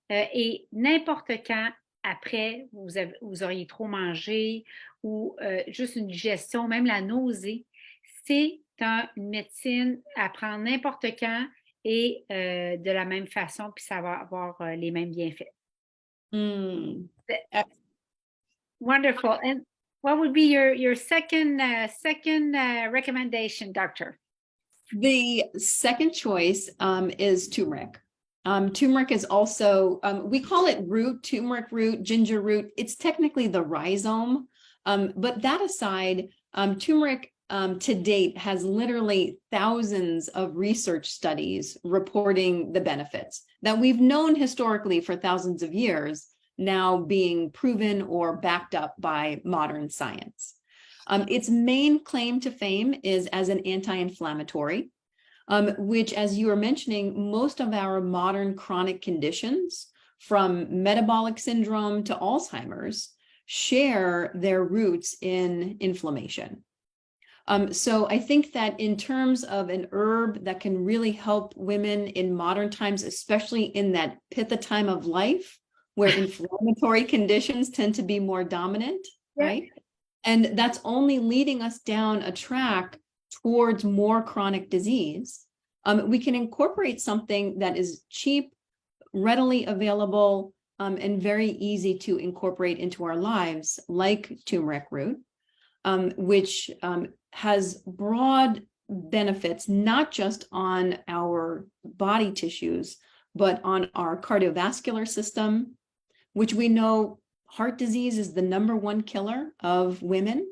Et n'importe quand, après, vous auriez trop mangé ou juste une digestion, même la nausée, c'est une médecine à prendre n'importe quand et de la même façon, puis ça va avoir les mêmes bienfaits. Wonderful. And what would be your second recommendation, doctor? The second choice is turmeric. Turmeric is also, we call it root, turmeric root, ginger root. It's technically the rhizome. But that aside, turmeric to date has literally thousands of research studies reporting the benefits that we've known historically for thousands of years, now being proven or backed up by modern science. Its main claim to fame is as an anti-inflammatory, which, as you were mentioning, most of our modern chronic conditions, from metabolic syndrome to Alzheimer's, share their roots in inflammation. So I think that in terms of an herb that can really help women in modern times, especially in that pitta time of life, where inflammatory conditions tend to be more dominant, right? And that's only leading us down a track towards more chronic disease, we can incorporate something that is cheap, readily available, and very easy to incorporate into our lives, like turmeric root, which has broad benefits, not just on our body tissues, but on our cardiovascular system, which we know heart disease is the #1 killer of women.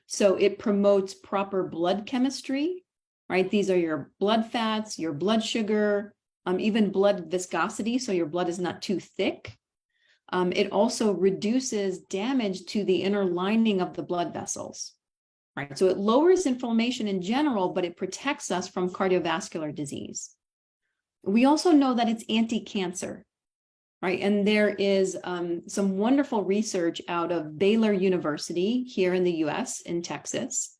So it promotes proper blood chemistry, right? These are your blood fats, your blood sugar, even blood viscosity, so your blood is not too thick. It also reduces damage to the inner lining of the blood vessels, right? So it lowers inflammation in general, but it protects us from cardiovascular disease. We also know that it's anti-cancer, right? And there is some wonderful research out of Baylor University here in the US, in Texas,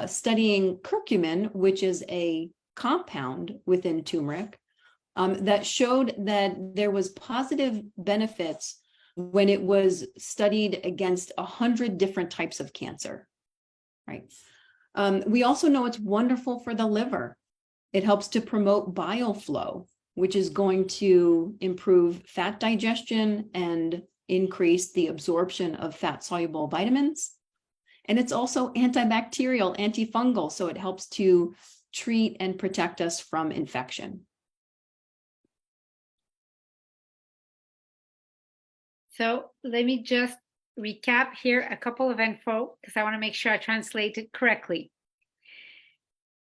studying curcumin, which is a compound within turmeric, that showed that there was positive benefits when it was studied against 100 different types of cancer, right? We also know it's wonderful for the liver. It helps to promote bile flow, which is going to improve fat digestion and increase the absorption of fat-soluble vitamins. And it's also antibacterial, antifungal, so it helps to treat and protect us from infection. So let me just recap here a couple of info because I want to make sure I translate it correctly.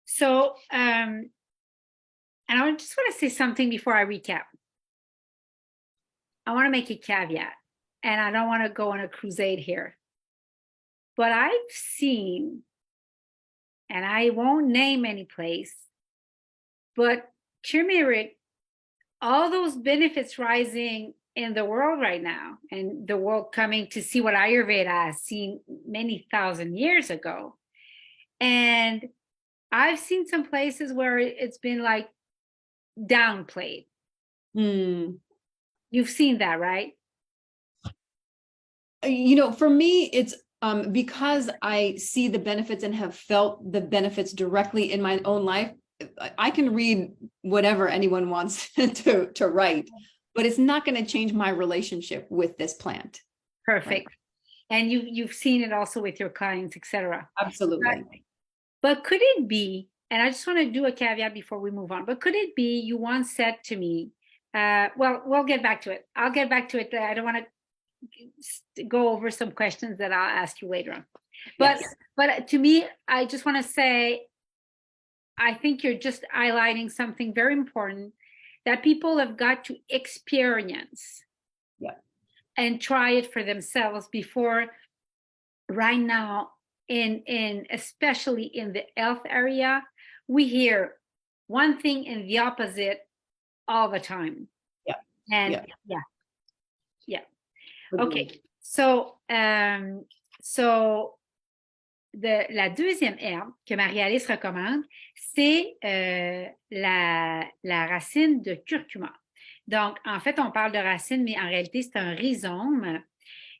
So, and I just want to say something before I recap. I want to make a caveat, and I don't want to go on a crusade here. But I've seen, and I won't name any place, but turmeric, all those benefits rising in the world right now, and the world coming to see what Ayurveda has seen many thousand years ago. And I've seen some places where it's been like downplayed. You've seen that, right? You know, for me, it's because I see the benefits and have felt the benefits directly in my own life. I can read whatever anyone wants to write, but it's not going to change my relationship with this plant. Perfect. Right? And you've seen it also with your clients, etc. Absolutely. But could it be, and I just want to do a caveat before we move on, but could it be you once said to me, well, we'll get back to it. I'll get back to it. I don't want to go over some questions that I'll ask you later on. But yes. But to me, I just want to say, I think you're just highlighting something very important that people have got to experience and try it for themselves before. Right now, in especially in the health area, we hear one thing and the opposite all the time. Okay, so la deuxième herbe que Marie-Alice recommande, c'est la racine de curcuma. Donc, en fait, on parle de racine, mais en réalité, c'est un rhizome.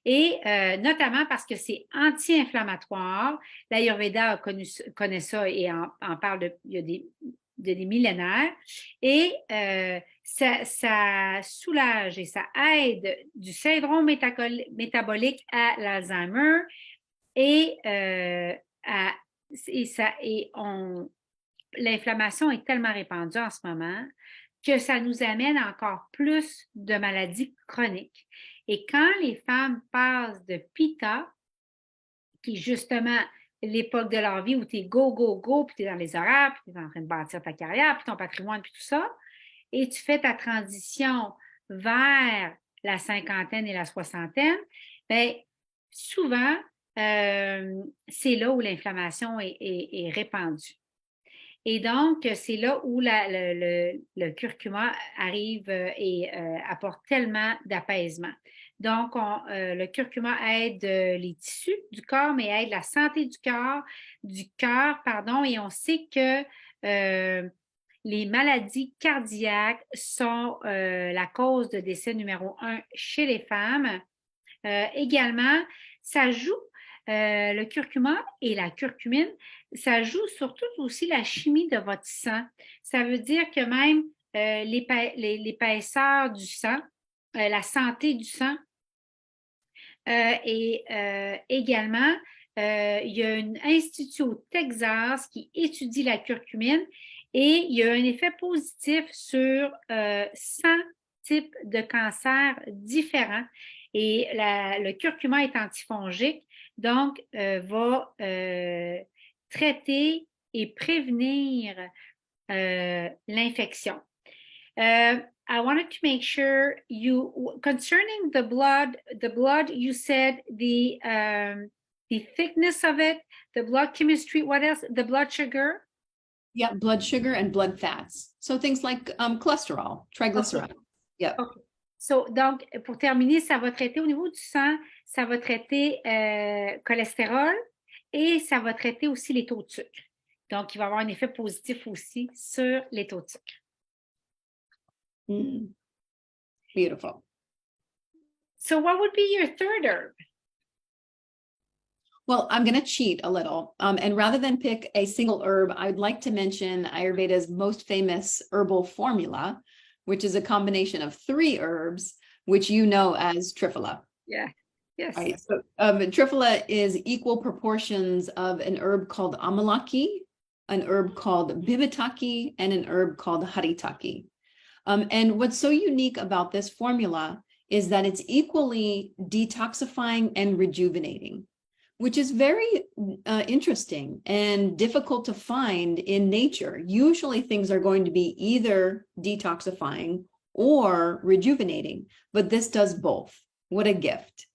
Et notamment parce que c'est anti-inflammatoire. L'Ayurveda connaît ça et en parle il y a des millénaires. Et ça soulage et ça aide du syndrome métabolique à l'Alzheimer. Et l'inflammation est tellement répandue en ce moment que ça nous amène encore plus de maladies chroniques. Et quand les femmes passent de Pitta, qui est justement l'époque de leur vie où tu es go, go, go, puis tu es dans les horaires, puis tu es en train de bâtir ta carrière, puis ton patrimoine, puis tout ça, et tu fais ta transition vers la cinquantaine et la soixantaine, bien, souvent, c'est là où l'inflammation est répandue. Et donc, c'est là où le curcuma arrive et apporte tellement d'apaisement. Donc, le curcuma aide les tissus du corps, mais aide la santé du cœur, et on sait que les maladies cardiaques sont la cause de décès numéro 1 chez les femmes. Également, ça joue le curcuma et la curcumine, ça joue surtout aussi la chimie de votre sang. Ça veut dire que même l'épaisseur du sang, la santé du sang, et également, il y a un institut au Texas qui étudie la curcumine et il y a un effet positif sur 100 types de cancers différents. Et le curcuma est antifongique, donc va traiter et prévenir l'infection. I wanted to make sure concerning the blood, you said the thickness of it, the blood chemistry, what else? The blood sugar? Yeah, blood sugar and blood fats. So things like cholesterol, triglycerides. Okay. Yeah. Okay. So, donc, pour terminer, ça va traiter au niveau du sang, ça va traiter cholestérol et ça va traiter aussi les taux de sucre. Donc, il va avoir un effet positif aussi sur les taux de sucre. Mm. Beautiful. So what would be your third herb? Well, I'm going to cheat a little. And rather than pick a single herb, I'd like to mention Ayurveda's most famous herbal formula, which is a combination of 3 herbs, which you know as triphala. Yeah. Yes. Right. So, triphala is equal proportions of an herb called amalaki, an herb called bibitaki, and an herb called haritaki. And what's so unique about this formula is that it's equally detoxifying and rejuvenating, which is very interesting and difficult to find in nature. Usually things are going to be either detoxifying or rejuvenating, but this does both. What a gift.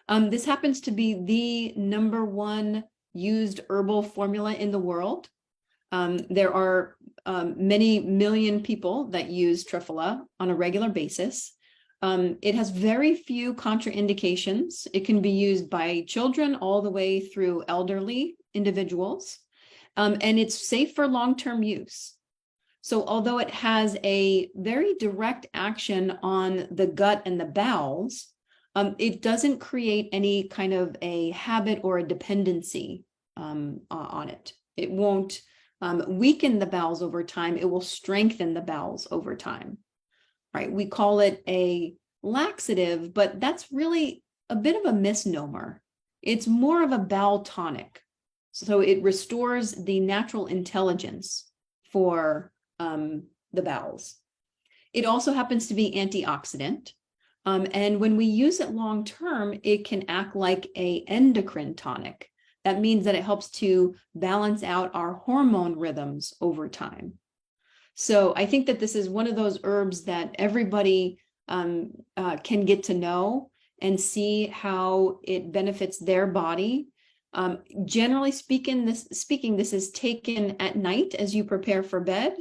This happens to be the #1 used herbal formula in the world. There are many million people that use triphala on a regular basis. It has very few contraindications. It can be used by children all the way through elderly individuals, and it's safe for long-term use. So although it has a very direct action on the gut and the bowels, it doesn't create any kind of a habit or a dependency on it. It won't weaken the bowels over time. It will strengthen the bowels over time. Right? We call it a laxative, but that's really a bit of a misnomer. It's more of a bowel tonic. So it restores the natural intelligence for the bowels. It also happens to be antioxidant. And when we use it long term, it can act like an endocrine tonic. That means that it helps to balance out our hormone rhythms over time. So I think that this is one of those herbs that everybody can get to know and see how it benefits their body. Generally speaking, this is taken at night as you prepare for bed,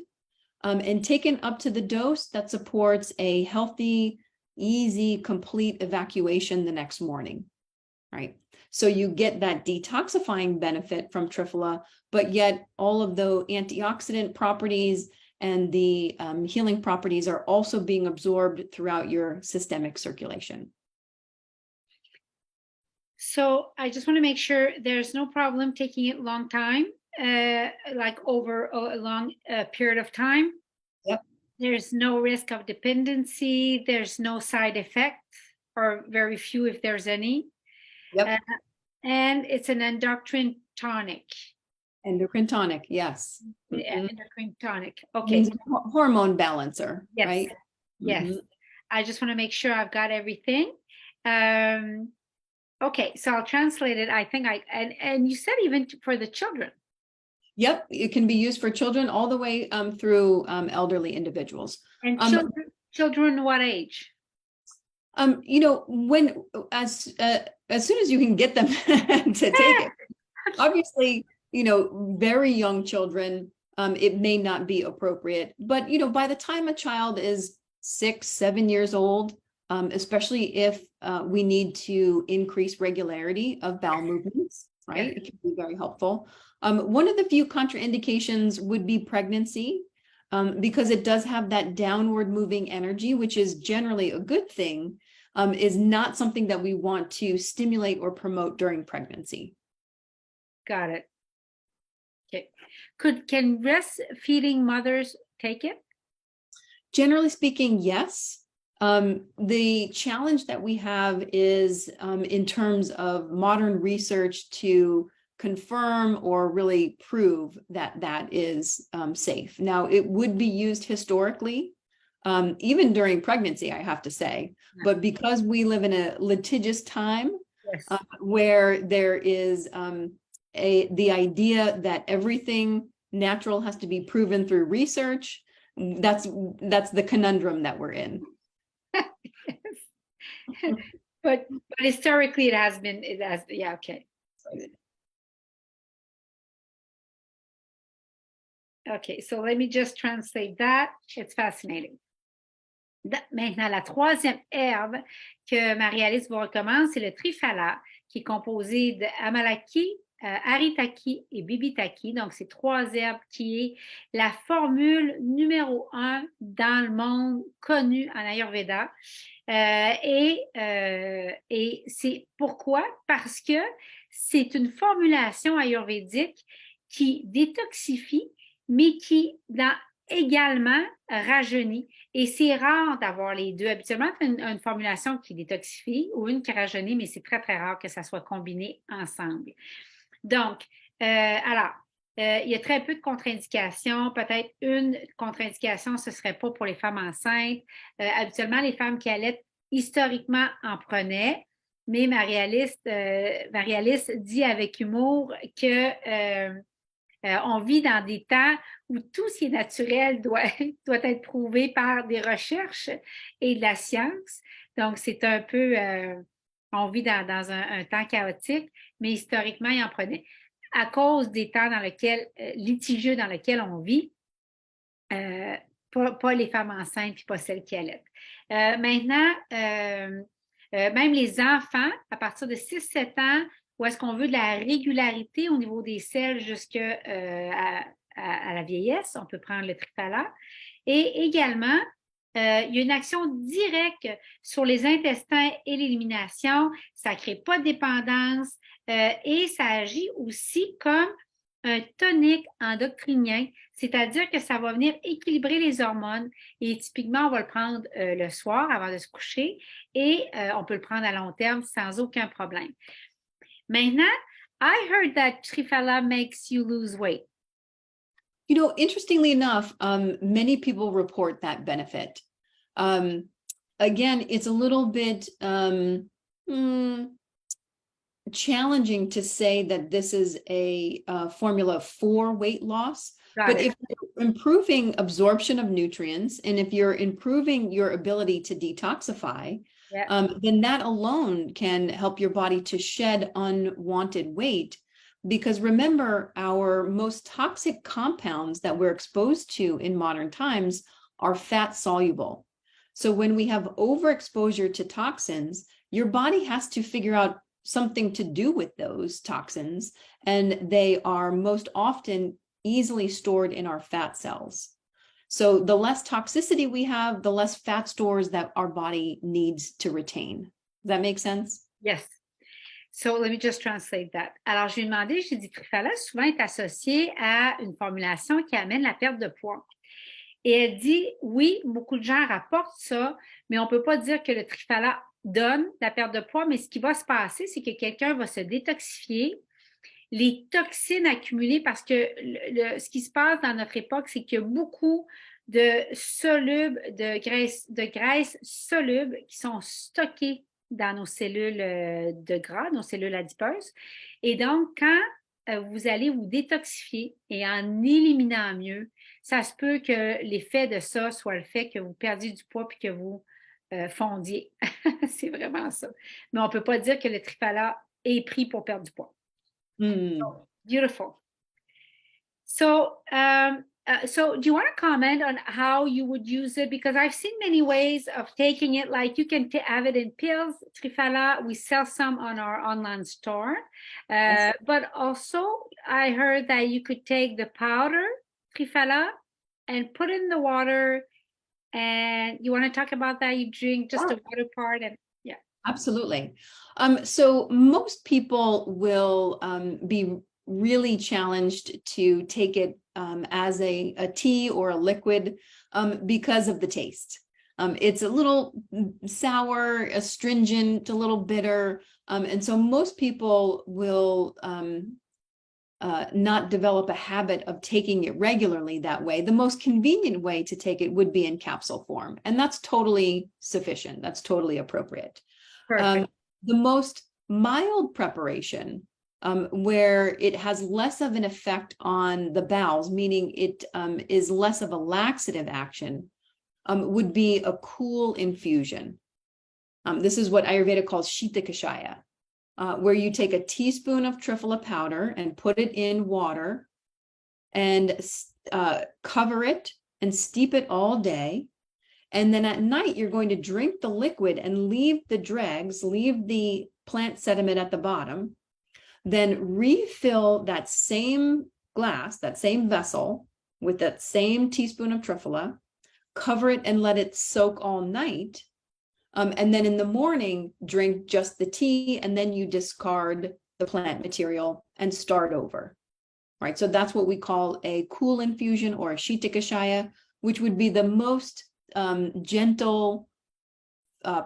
and taken up to the dose that supports a healthy, easy, complete evacuation the next morning, right? So you get that detoxifying benefit from triphala, but yet all of the antioxidant properties and the healing properties are also being absorbed throughout your systemic circulation. So I just want to make sure there's no problem taking it long time, like over a long period of time. Yep. There's no risk of dependency. There's no side effects, or very few if there's any. Yep. And it's an endocrine tonic. Endocrine tonic, yes. Endocrine tonic. Okay. Hormone balancer, yes. Right? Yes. Mm-hmm. I just want to make sure I've got everything. Okay, so I'll translate it. I think and you said even for the children. Yep, it can be used for children all the way through elderly individuals. And children what age? You know, when as soon as you can get them to take it. Obviously, you know, very young children, it may not be appropriate, but you know, by the time a child is 6, 7 years old, especially if we need to increase regularity of bowel movements, right? It can be very helpful. One of the few contraindications would be pregnancy, because it does have that downward moving energy, which is generally a good thing. is not something that we want to stimulate or promote during pregnancy. Got it. Okay. Can breastfeeding mothers take it? Generally speaking, yes. The challenge that we have is in terms of modern research to confirm or really prove that that is safe. Now, it would be used historically, even during pregnancy, I have to say, but because we live in a litigious time, Yes. where there is the idea that everything natural has to be proven through research, that's the conundrum that we're in. But historically it has, yeah, okay. Okay, so let me just translate that. It's fascinating. Maintenant, la troisième herbe que Marie-Alice vous recommande, c'est le triphala, qui est composé de amalaki, aritaki et bibitaki. Donc, c'est 3 herbes qui est la formule numéro 1 dans le monde connue en Ayurveda. Et c'est pourquoi? Parce que c'est une formulation ayurvédique qui détoxifie, mais qui également rajeunit. Et c'est rare d'avoir les deux. Habituellement, une formulation qui détoxifie ou une qui rajeunit, mais c'est très, très rare que ça soit combiné ensemble. Donc, il y a très peu de contre-indications. Peut-être une contre-indication, ce ne serait pas pour les femmes enceintes. Habituellement, les femmes qui allaitent, historiquement, en prenaient. Mais Marie-Alice dit avec humour que on vit dans des temps où tout ce qui est naturel doit être prouvé par des recherches et de la science. Donc, c'est un peu, on vit dans un temps chaotique, mais historiquement, il en prenait. À cause des temps litigieux dans lesquels on vit, pas les femmes enceintes puis pas celles qui allaitent. Maintenant, même les enfants, à partir de 6-7 ans, où est-ce qu'on veut de la régularité au niveau des selles jusqu'à à la vieillesse, on peut prendre le triphala. Et également, il y a une action directe sur les intestins et l'élimination. Ça ne crée pas de dépendance et ça agit aussi comme un tonique endocrinien, c'est-à-dire que ça va venir équilibrer les hormones et typiquement, on va le prendre le soir avant de se coucher et on peut le prendre à long terme sans aucun problème. Maintenant, I heard that triphala makes you lose weight. You know, interestingly enough, many people report that benefit. Again, it's a little bit challenging to say that this is a formula for weight loss. But if you're improving absorption of nutrients and if you're improving your ability to detoxify, then that alone can help your body to shed unwanted weight. Because remember, our most toxic compounds that we're exposed to in modern times are fat soluble. So when we have overexposure to toxins, your body has to figure out something to do with those toxins, and they are most often easily stored in our fat cells. So the less toxicity we have, the less fat stores that our body needs to retain. Does that make sense? Yes. So let me just translate that. Alors, je lui ai demandé, j'ai dit, triphala souvent est associé à une formulation qui amène la perte de poids. Et elle dit, oui, beaucoup de gens rapportent ça, mais on ne peut pas dire que le triphala donne la perte de poids, mais ce qui va se passer, c'est que quelqu'un va se détoxifier. Les toxines accumulées, parce que ce qui se passe dans notre époque, c'est qu'il y a beaucoup de graisses solubles qui sont stockées dans nos cellules de gras, nos cellules adipeuses. Et donc, quand vous allez vous détoxifier et en éliminant mieux, ça se peut que l'effet de ça soit le fait que vous perdiez du poids puis que vous fondiez. C'est vraiment ça. Mais on ne peut pas dire que le triphala est pris pour perdre du poids. So, beautiful. So, so do you want to comment on how you would use it? Because I've seen many ways of taking it. Like you can have it in pills, triphala. We sell some on our online store. Yes. But also, I heard that you could take the powder triphala and put it in the water. And you want to talk about that? You drink just the water part, and Absolutely. So most people will be really challenged to take it as a tea or a liquid because of the taste. It's a little sour, astringent, a little bitter. And so most people will not develop a habit of taking it regularly that way. The most convenient way to take it would be in capsule form. And that's totally sufficient. That's totally appropriate. Perfect. The most mild preparation, where it has less of an effect on the bowels, meaning it is less of a laxative action, would be a cool infusion. This is what Ayurveda calls Shita Kashaya, where you take a teaspoon of triphala powder and put it in water and cover it and steep it all day. And then at night, you're going to drink the liquid and leave the dregs, leave the plant sediment at the bottom, then refill that same glass, that same vessel with that same teaspoon of triphala, cover it and let it soak all night. And then in the morning, drink just the tea, and then you discard the plant material and start over, right? So that's what we call a cool infusion or a Shita Kashaya, which would be the most gentle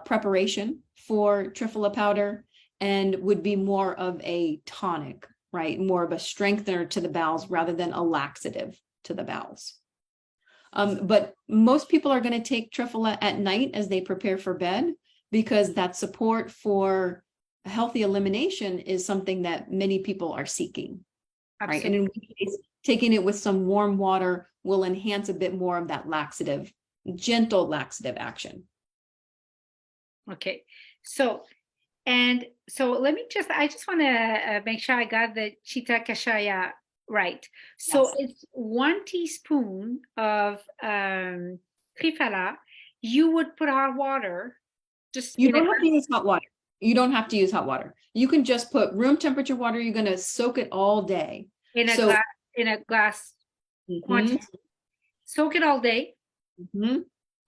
preparation for triphala powder and would be more of a tonic, right? More of a strengthener to the bowels rather than a laxative to the bowels. But most people are going to take triphala at night as they prepare for bed because that support for healthy elimination is something that many people are seeking, right? And in which case, taking it with some warm water will enhance a bit more of that laxative, gentle laxative action. Okay. So let me I just want to make sure I got the Shita Kashaya right. So Yes. it's 1 teaspoon of triphala. You would put hot water. You don't have to use hot water. You don't have to use hot water. You can just put room temperature water. You're going to soak it all day. In a glass quantity. Soak it all day.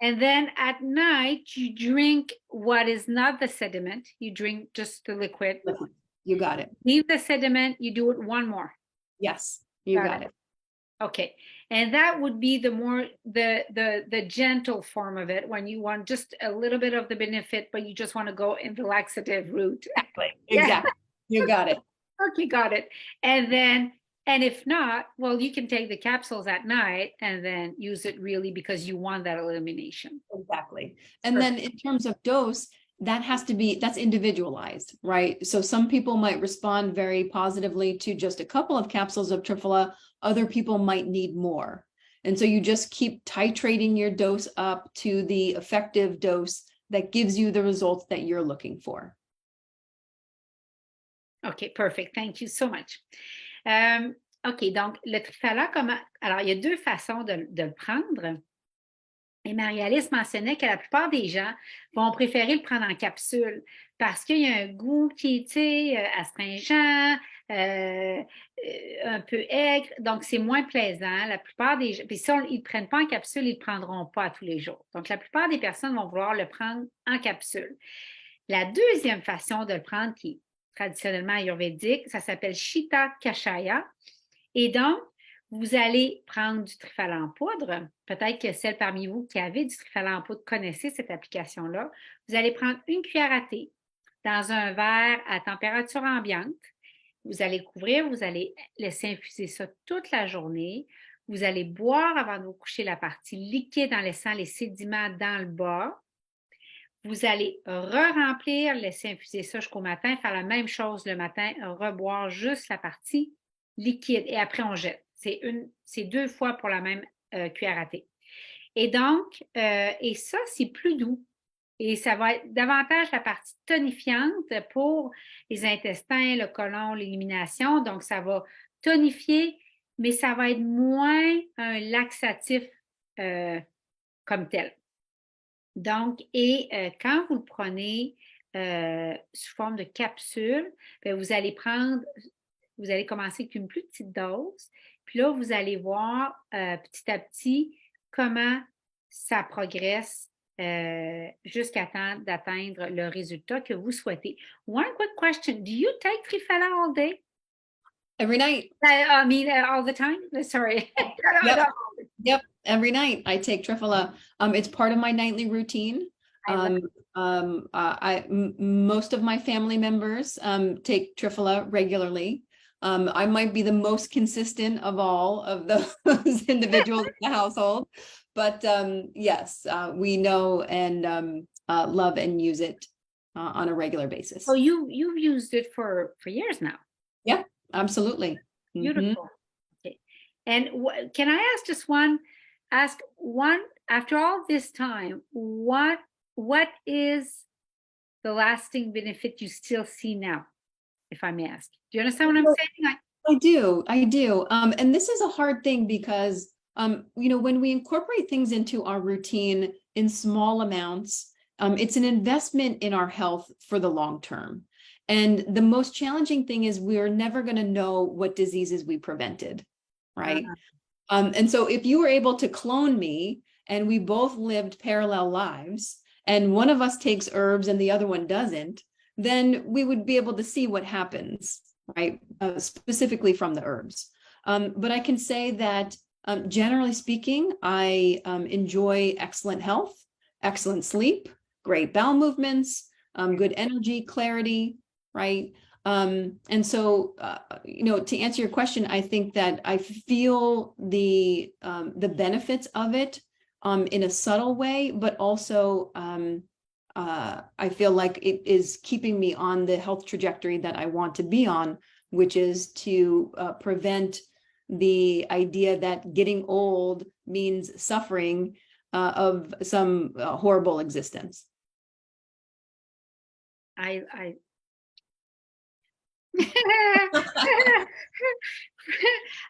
And then at night, you drink what is not the sediment. You drink just the liquid. You got it. Leave the sediment. You do it one more. Yes, you got it. Okay. And that would be the more the gentle form of it, when you want just a little bit of the benefit, but you just want to go in the laxative route. Exactly. You got it. Okay, got it. And if not, well, you can take the capsules at night and then use it really because you want that elimination. Exactly. And then in terms of dose, that's individualized, right? So some people might respond very positively to just a couple of capsules of triphala. Other people might need more. And so you just keep titrating your dose up to the effective dose that gives you the results that you're looking for. Okay, perfect. Thank you so much. OK, donc le triphala, alors il y a 2 façons de le prendre. Et Marie-Alice mentionnait que la plupart des gens vont préférer le prendre en capsule parce qu'il y a un goût qui est astringent, un peu aigre, donc c'est moins plaisant. La plupart des gens, puis si ils ne le prennent pas en capsule, ils ne le prendront pas tous les jours. Donc la plupart des personnes vont vouloir le prendre en capsule. La deuxième façon de le prendre, qui est traditionnellement ayurvédique, ça s'appelle Shita Kashaya. Et donc, vous allez prendre du triphala en poudre. Peut-être que celles parmi vous qui avez du triphala en poudre connaissez cette application-là. Vous allez prendre 1 cuillère à thé dans un verre à température ambiante. Vous allez le couvrir, vous allez laisser infuser ça toute la journée. Vous allez boire avant de vous coucher la partie liquide en laissant les sédiments dans le bas. Vous allez re-remplir, laisser infuser ça jusqu'au matin, faire la même chose le matin, reboire juste la partie liquide et après on jette. C'est 2 fois pour la même cuillère à thé. Et donc, et ça, c'est plus doux. Et ça va être davantage la partie tonifiante pour les intestins, le côlon, l'élimination. Donc, ça va tonifier, mais ça va être moins un laxatif comme tel. Donc, quand vous le prenez sous forme de capsule, bien, vous allez commencer avec une plus petite dose. Puis là, vous allez voir petit à petit comment ça progresse jusqu'à temps d'atteindre le résultat que vous souhaitez. One quick question. Do you take Triphala all day? Every night. I mean, all the time? Sorry. Yep. Every night I take Triphala. It's part of my nightly routine. Most of my family members take Triphala regularly. I might be the most consistent of all of those individuals in the household, but yes, we know and love and use it on a regular basis. So you've used it for years now. Yeah, absolutely. Beautiful. Okay. And can I ask one, after all this time, what is the lasting benefit you still see now, if I may ask? Do you understand what I'm saying? I do. And this is a hard thing because, when we incorporate things into our routine in small amounts, it's an investment in our health for the long term. And the most challenging thing is we're never going to know what diseases we prevented, right? And so if you were able to clone me and we both lived parallel lives and one of us takes herbs and the other one doesn't, then we would be able to see what happens, right? Specifically from the herbs. But I can say that generally speaking, I enjoy excellent health, excellent sleep, great bowel movements, good energy, clarity, right? And so, to answer your question, I think that I feel the benefits of it in a subtle way, but also I feel like it is keeping me on the health trajectory that I want to be on, which is to prevent the idea that getting old means suffering of some horrible existence. I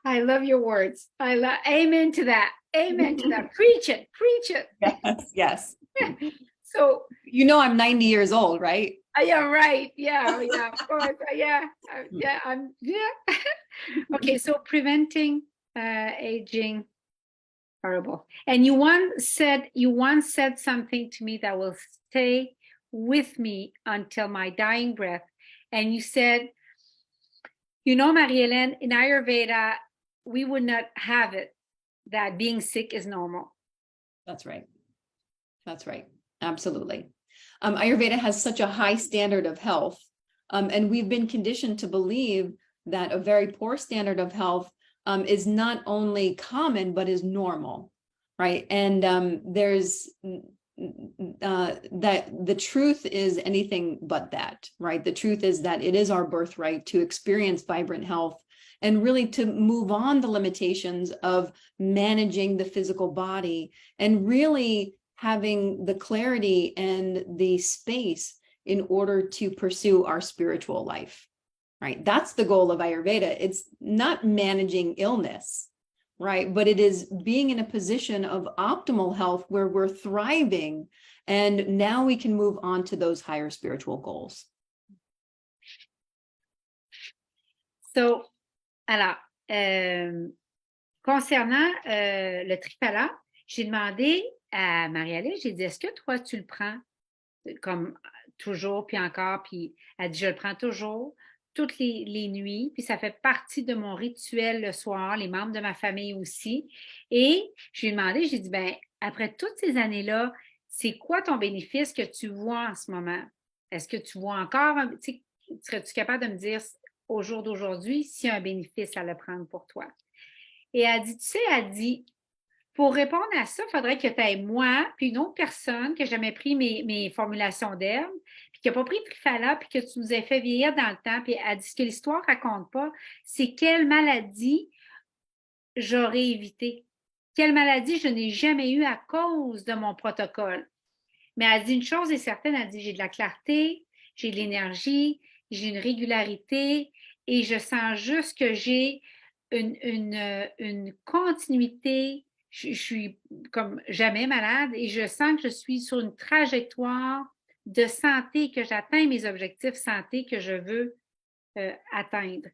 love your words. Amen to that. Amen to that. Preach it. Yes. So I'm 90 years old, right? Yeah, right. Yeah, of course. Yeah. Okay, so preventing aging, horrible. And you once said something to me that will stay with me until my dying breath. And you said, Marie-Hélène, in Ayurveda, we would not have it that being sick is normal. That's right. Absolutely. Ayurveda has such a high standard of health, and we've been conditioned to believe that a very poor standard of health is not only common, but is normal, right? And there's that the truth is anything but that, right? The truth is that it is our birthright to experience vibrant health and really to move on the limitations of managing the physical body and really having the clarity and the space in order to pursue our spiritual life, right? That's the goal of Ayurveda. It's not managing illness, right? But it is being in a position of optimal health where we're thriving, and now we can move on to those higher spiritual goals. So, alors, concernant le Triphala, j'ai demandé à Marie-Alice, j'ai dit, est-ce que toi, tu le prends comme toujours, puis encore, puis elle dit, je le prends toujours, toutes les nuits, puis ça fait partie de mon rituel le soir, les membres de ma famille aussi. Et je lui ai demandé, j'ai dit, après toutes ces années-là, c'est quoi ton bénéfice que tu vois en ce moment? Est-ce que tu vois encore, serais-tu capable de me dire au jour d'aujourd'hui s'il y a un bénéfice à le prendre pour toi? Et elle dit, pour répondre à ça, il faudrait que tu aies moi, puis une autre personne qui n'a jamais pris mes formulations d'herbes, puis qui n'a pas pris Triphala, puis que tu nous as fait vieillir dans le temps. Puis elle dit, ce que l'histoire ne raconte pas, c'est quelle maladie j'aurais évité. Quelle maladie je n'ai jamais eue à cause de mon protocole. Mais elle dit une chose est certaine, elle dit, j'ai de la clarté, j'ai de l'énergie, j'ai une régularité, et je sens juste que j'ai une continuité. Je suis comme jamais malade et je sens que je suis sur une trajectoire de santé, que j'atteins mes objectifs santé que je veux atteindre.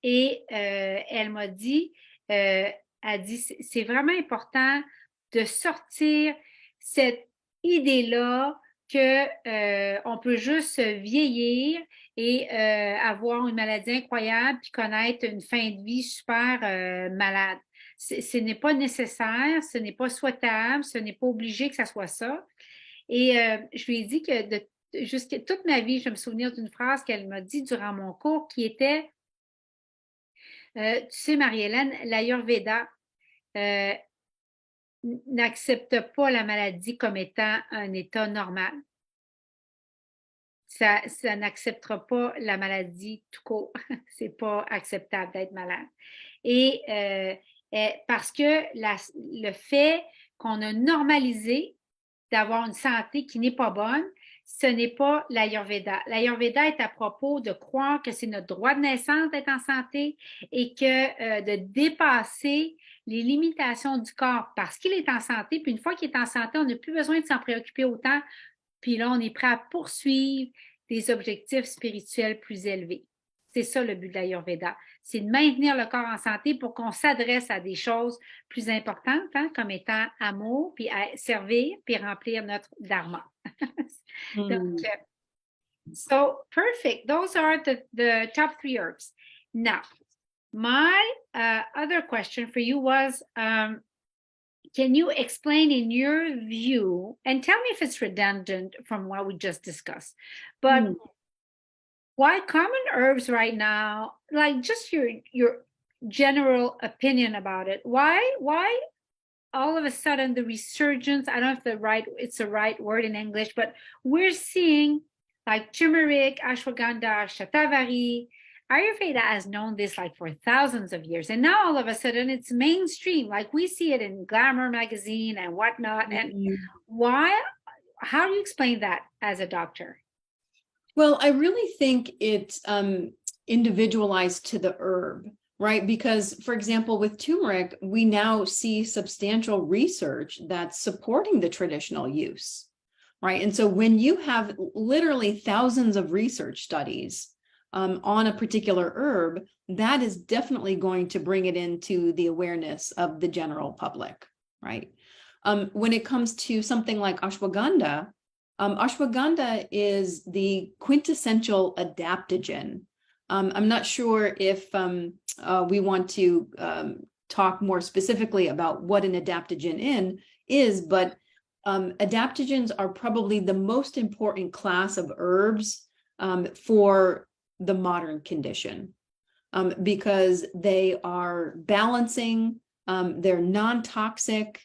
Et elle m'a dit, c'est vraiment important de sortir cette idée-là que on peut juste vieillir et avoir une maladie incroyable puis connaître une fin de vie super malade. Ce n'est pas nécessaire, ce n'est pas souhaitable, ce n'est pas obligé que ça soit ça. Et je lui ai dit que jusqu'à toute ma vie, je me souviens d'une phrase qu'elle m'a dit durant mon cours qui était tu sais, Marie-Hélène, l'Ayurveda n'accepte pas la maladie comme étant un état normal. Ça n'acceptera pas la maladie tout court. C'est pas acceptable d'être malade. Et parce que le fait qu'on a normalisé d'avoir une santé qui n'est pas bonne, ce n'est pas l'Ayurveda. L'Ayurveda est à propos de croire que c'est notre droit de naissance d'être en santé et que de dépasser les limitations du corps parce qu'il est en santé. Puis une fois qu'il est en santé, on n'a plus besoin de s'en préoccuper autant. Puis là, on est prêt à poursuivre des objectifs spirituels plus élevés. C'est ça le but de l'Ayurveda. C'est de maintenir le corps en santé pour qu'on s'adresse à des choses plus importantes, hein, comme étant amour, puis à servir, puis remplir notre dharma. Donc, so perfect. Those are the top 3 herbs. Now, my other question for you was, can you explain in your view, and tell me if it's redundant from what we just discussed, but why common herbs right now, like just your general opinion about it, why all of a sudden the resurgence, I don't know if it's the right word in English, but we're seeing like turmeric, ashwagandha, shatavari. Ayurveda has known this like for thousands of years. And now all of a sudden it's mainstream. Like we see it in Glamour magazine and whatnot. And why, how do you explain that as a doctor? Well, I really think it's individualized to the herb, right? Because, for example, with turmeric, we now see substantial research that's supporting the traditional use, right? And so when you have literally thousands of research studies on a particular herb, that is definitely going to bring it into the awareness of the general public, right? When it comes to something like ashwagandha, ashwagandha is the quintessential adaptogen. I'm not sure if we want to talk more specifically about what an adaptogen is, but adaptogens are probably the most important class of herbs for the modern condition because they are balancing, they're non-toxic,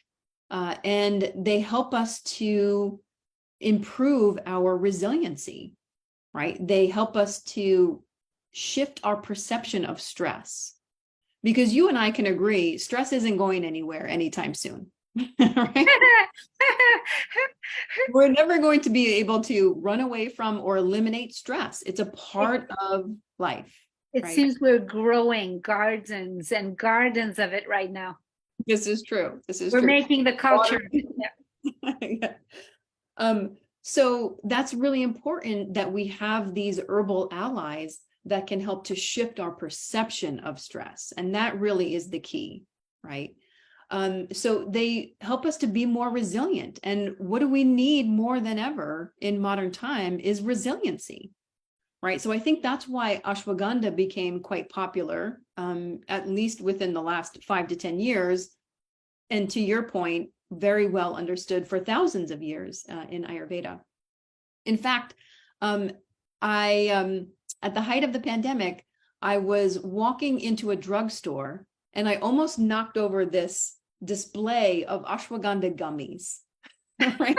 and they help us to improve our resiliency, right? They help us to shift our perception of stress because you and I can agree stress isn't going anywhere anytime soon. Right? We're never going to be able to run away from or eliminate stress. It's a part of life. It right? seems we're growing gardens and gardens of it right now. This is true. We're making the culture. Yeah. So that's really important that we have these herbal allies that can help to shift our perception of stress. And that really is the key, right? So they help us to be more resilient. And what do we need more than ever in modern time is resiliency, right? So I think that's why ashwagandha became quite popular, at least within the last 5 to 10 years. And to your point, very well understood for thousands of years in Ayurveda. In fact, at the height of the pandemic, I was walking into a drugstore and I almost knocked over this display of ashwagandha gummies. Right?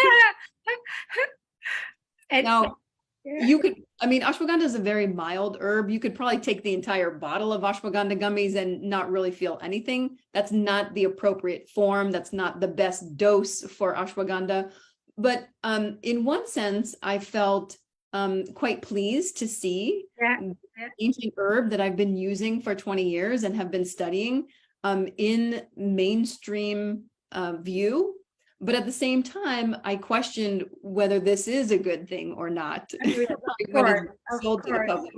Now, you could, I mean, ashwagandha is a very mild herb. You could probably take the entire bottle of ashwagandha gummies and not really feel anything. That's not the appropriate form. That's not the best dose for ashwagandha. But in one sense, I felt quite pleased to see the ancient herb that I've been using for 20 years and have been studying in mainstream view. But at the same time, I questioned whether this is a good thing or not. Sold to the public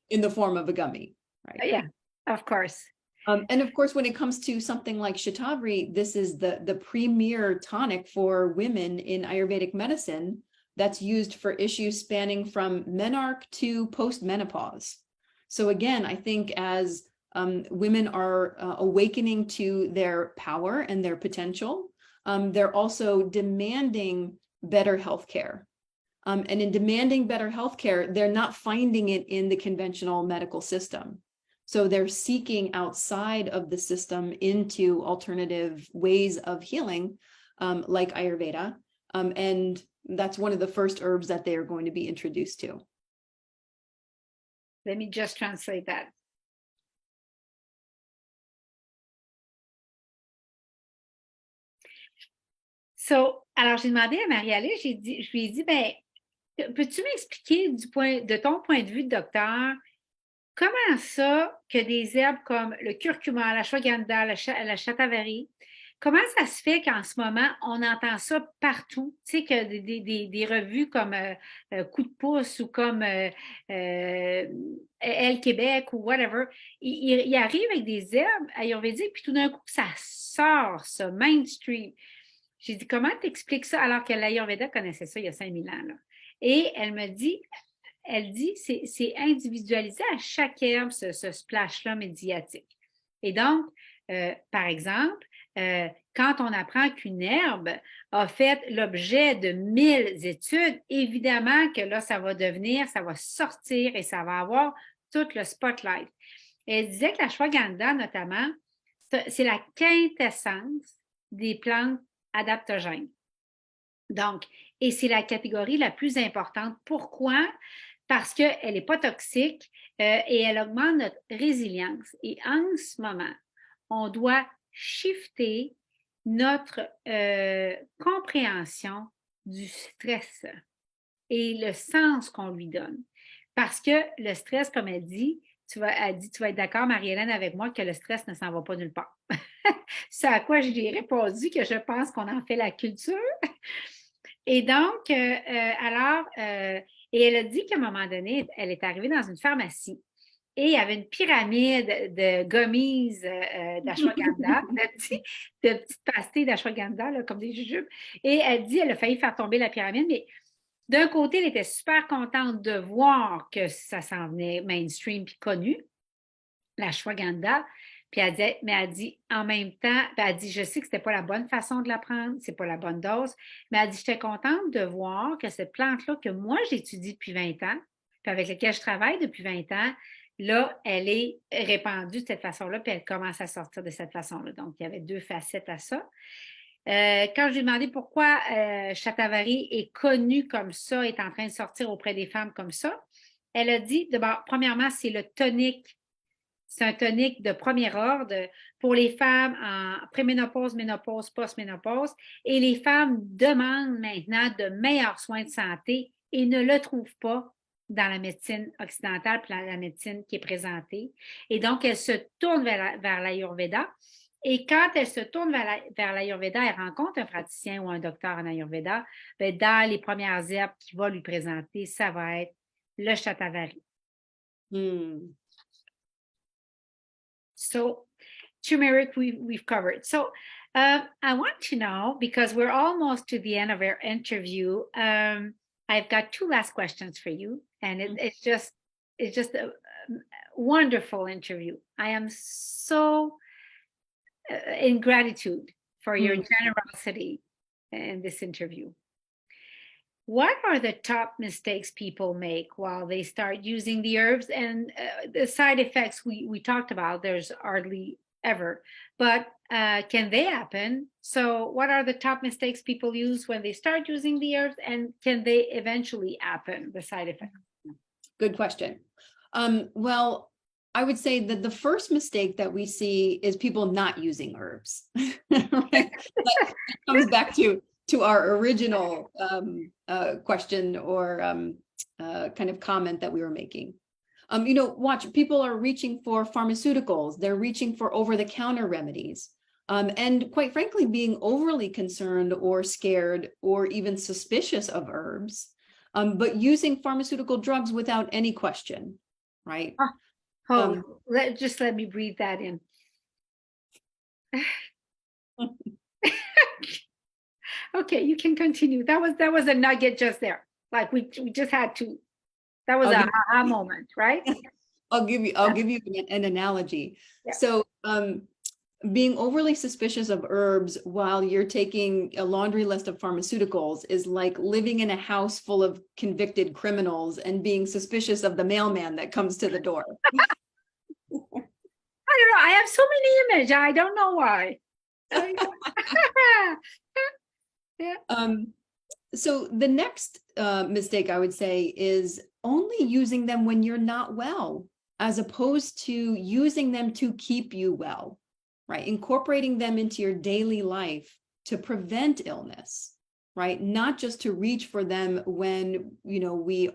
in the form of a gummy, right? Yeah, of course. And of course, when it comes to something like Shatavari, this is the premier tonic for women in Ayurvedic medicine that's used for issues spanning from menarche to post-menopause. So again, I think as women are awakening to their power and their potential, they're also demanding better healthcare. And in demanding better healthcare, they're not finding it in the conventional medical system. So they're seeking outside of the system into alternative ways of healing, like Ayurveda. And that's one of the first herbs that they are going to be introduced to. Let me just translate that. So, alors j'ai demandé à Marie-Alice, je lui ai dit, ben, peux-tu m'expliquer de ton point de vue de docteur, comment ça que des herbes comme le curcuma, l'ashwagandha, la shatavari, comment ça se fait qu'en ce moment, on entend ça partout? Tu sais, que des revues comme Coup de pouce ou comme Elle Québec ou whatever, ils arrivent avec des herbes ayurvédiques, puis tout d'un coup, ça sort, ça, mainstream. J'ai dit, comment t'expliques ça? Alors que l'Ayurveda connaissait ça il y a 5000 ans. Là. Et elle dit, c'est individualisé à chaque herbe, ce splash-là médiatique. Et donc, par exemple, quand on apprend qu'une herbe a fait l'objet de 1000 études, évidemment que là, ça va sortir et ça va avoir tout le spotlight. Et elle disait que la ashwagandha, notamment, c'est la quintessence des plantes adaptogènes. Donc, et c'est la catégorie la plus importante. Pourquoi? Parce qu'elle n'est pas toxique et elle augmente notre résilience. Et en ce moment, on doit shifter notre compréhension du stress et le sens qu'on lui donne. Parce que le stress, comme elle dit, tu vas être d'accord, Marie-Hélène, avec moi, que le stress ne s'en va pas nulle part. C'est à quoi je lui ai répondu que je pense qu'on en fait la culture. Et donc, et elle a dit qu'à un moment donné, elle est arrivée dans une pharmacie et il y avait une pyramide de gummies d'ashwagandha, de petites pastilles d'ashwagandha, là, comme des jujubes. Et elle dit, elle a failli faire tomber la pyramide, mais d'un côté, elle était super contente de voir que ça s'en venait mainstream puis connu, l'ashwagandha. Puis elle dit en même temps, elle dit, je sais que c'était pas la bonne façon de la prendre, c'est pas la bonne dose, mais elle dit, j'étais contente de voir que cette plante-là que moi j'étudie depuis 20 ans, puis avec laquelle je travaille depuis 20 ans, là, elle est répandue de cette façon-là, puis elle commence à sortir de cette façon-là. Donc, il y avait deux facettes à ça. Quand je lui ai demandé pourquoi Shatavari est connu comme ça, est en train de sortir auprès des femmes comme ça, elle a dit, d'abord, premièrement, c'est le tonique. C'est un tonique de premier ordre pour les femmes en préménopause, ménopause, post-ménopause. Et les femmes demandent maintenant de meilleurs soins de santé et ne le trouvent pas dans la médecine occidentale, puis dans la médecine qui est présentée. Et donc, elles se tournent vers l'Ayurveda. Et quand elles se tournent vers l'Ayurveda, elles rencontrent un praticien ou un docteur en Ayurveda, bien, dans les premières herbes qu'il va lui présenter, ça va être le Shatavari. So, turmeric we've covered. So, I want to know, because we're almost to the end of our interview, I've got two last questions for you, and it's just a wonderful interview. I am so in gratitude for your generosity in this interview. What are the top mistakes people make while they start using the herbs? And the side effects we talked about, there's hardly ever, but can they happen? So what are the top mistakes people use when they start using the herbs, and can they eventually happen, the side effects? Good question. Well, I would say that the first mistake that we see is people not using herbs. Right? That comes back to our original question or kind of comment that we were making. Watch, people are reaching for pharmaceuticals. They're reaching for over-the-counter remedies. And quite frankly, being overly concerned or scared or even suspicious of herbs, but using pharmaceutical drugs without any question, right? Let me breathe that in. Okay, you can continue. That was a nugget just there. Like we just had to. That was a aha moment, right? I'll give you an analogy. Yeah. So being overly suspicious of herbs while you're taking a laundry list of pharmaceuticals is like living in a house full of convicted criminals and being suspicious of the mailman that comes to the door. I don't know. I have so many images. I don't know why. Yeah. So the next mistake I would say is only using them when you're not well, as opposed to using them to keep you well, right? Incorporating them into your daily life to prevent illness, right? Not just to reach for them when, we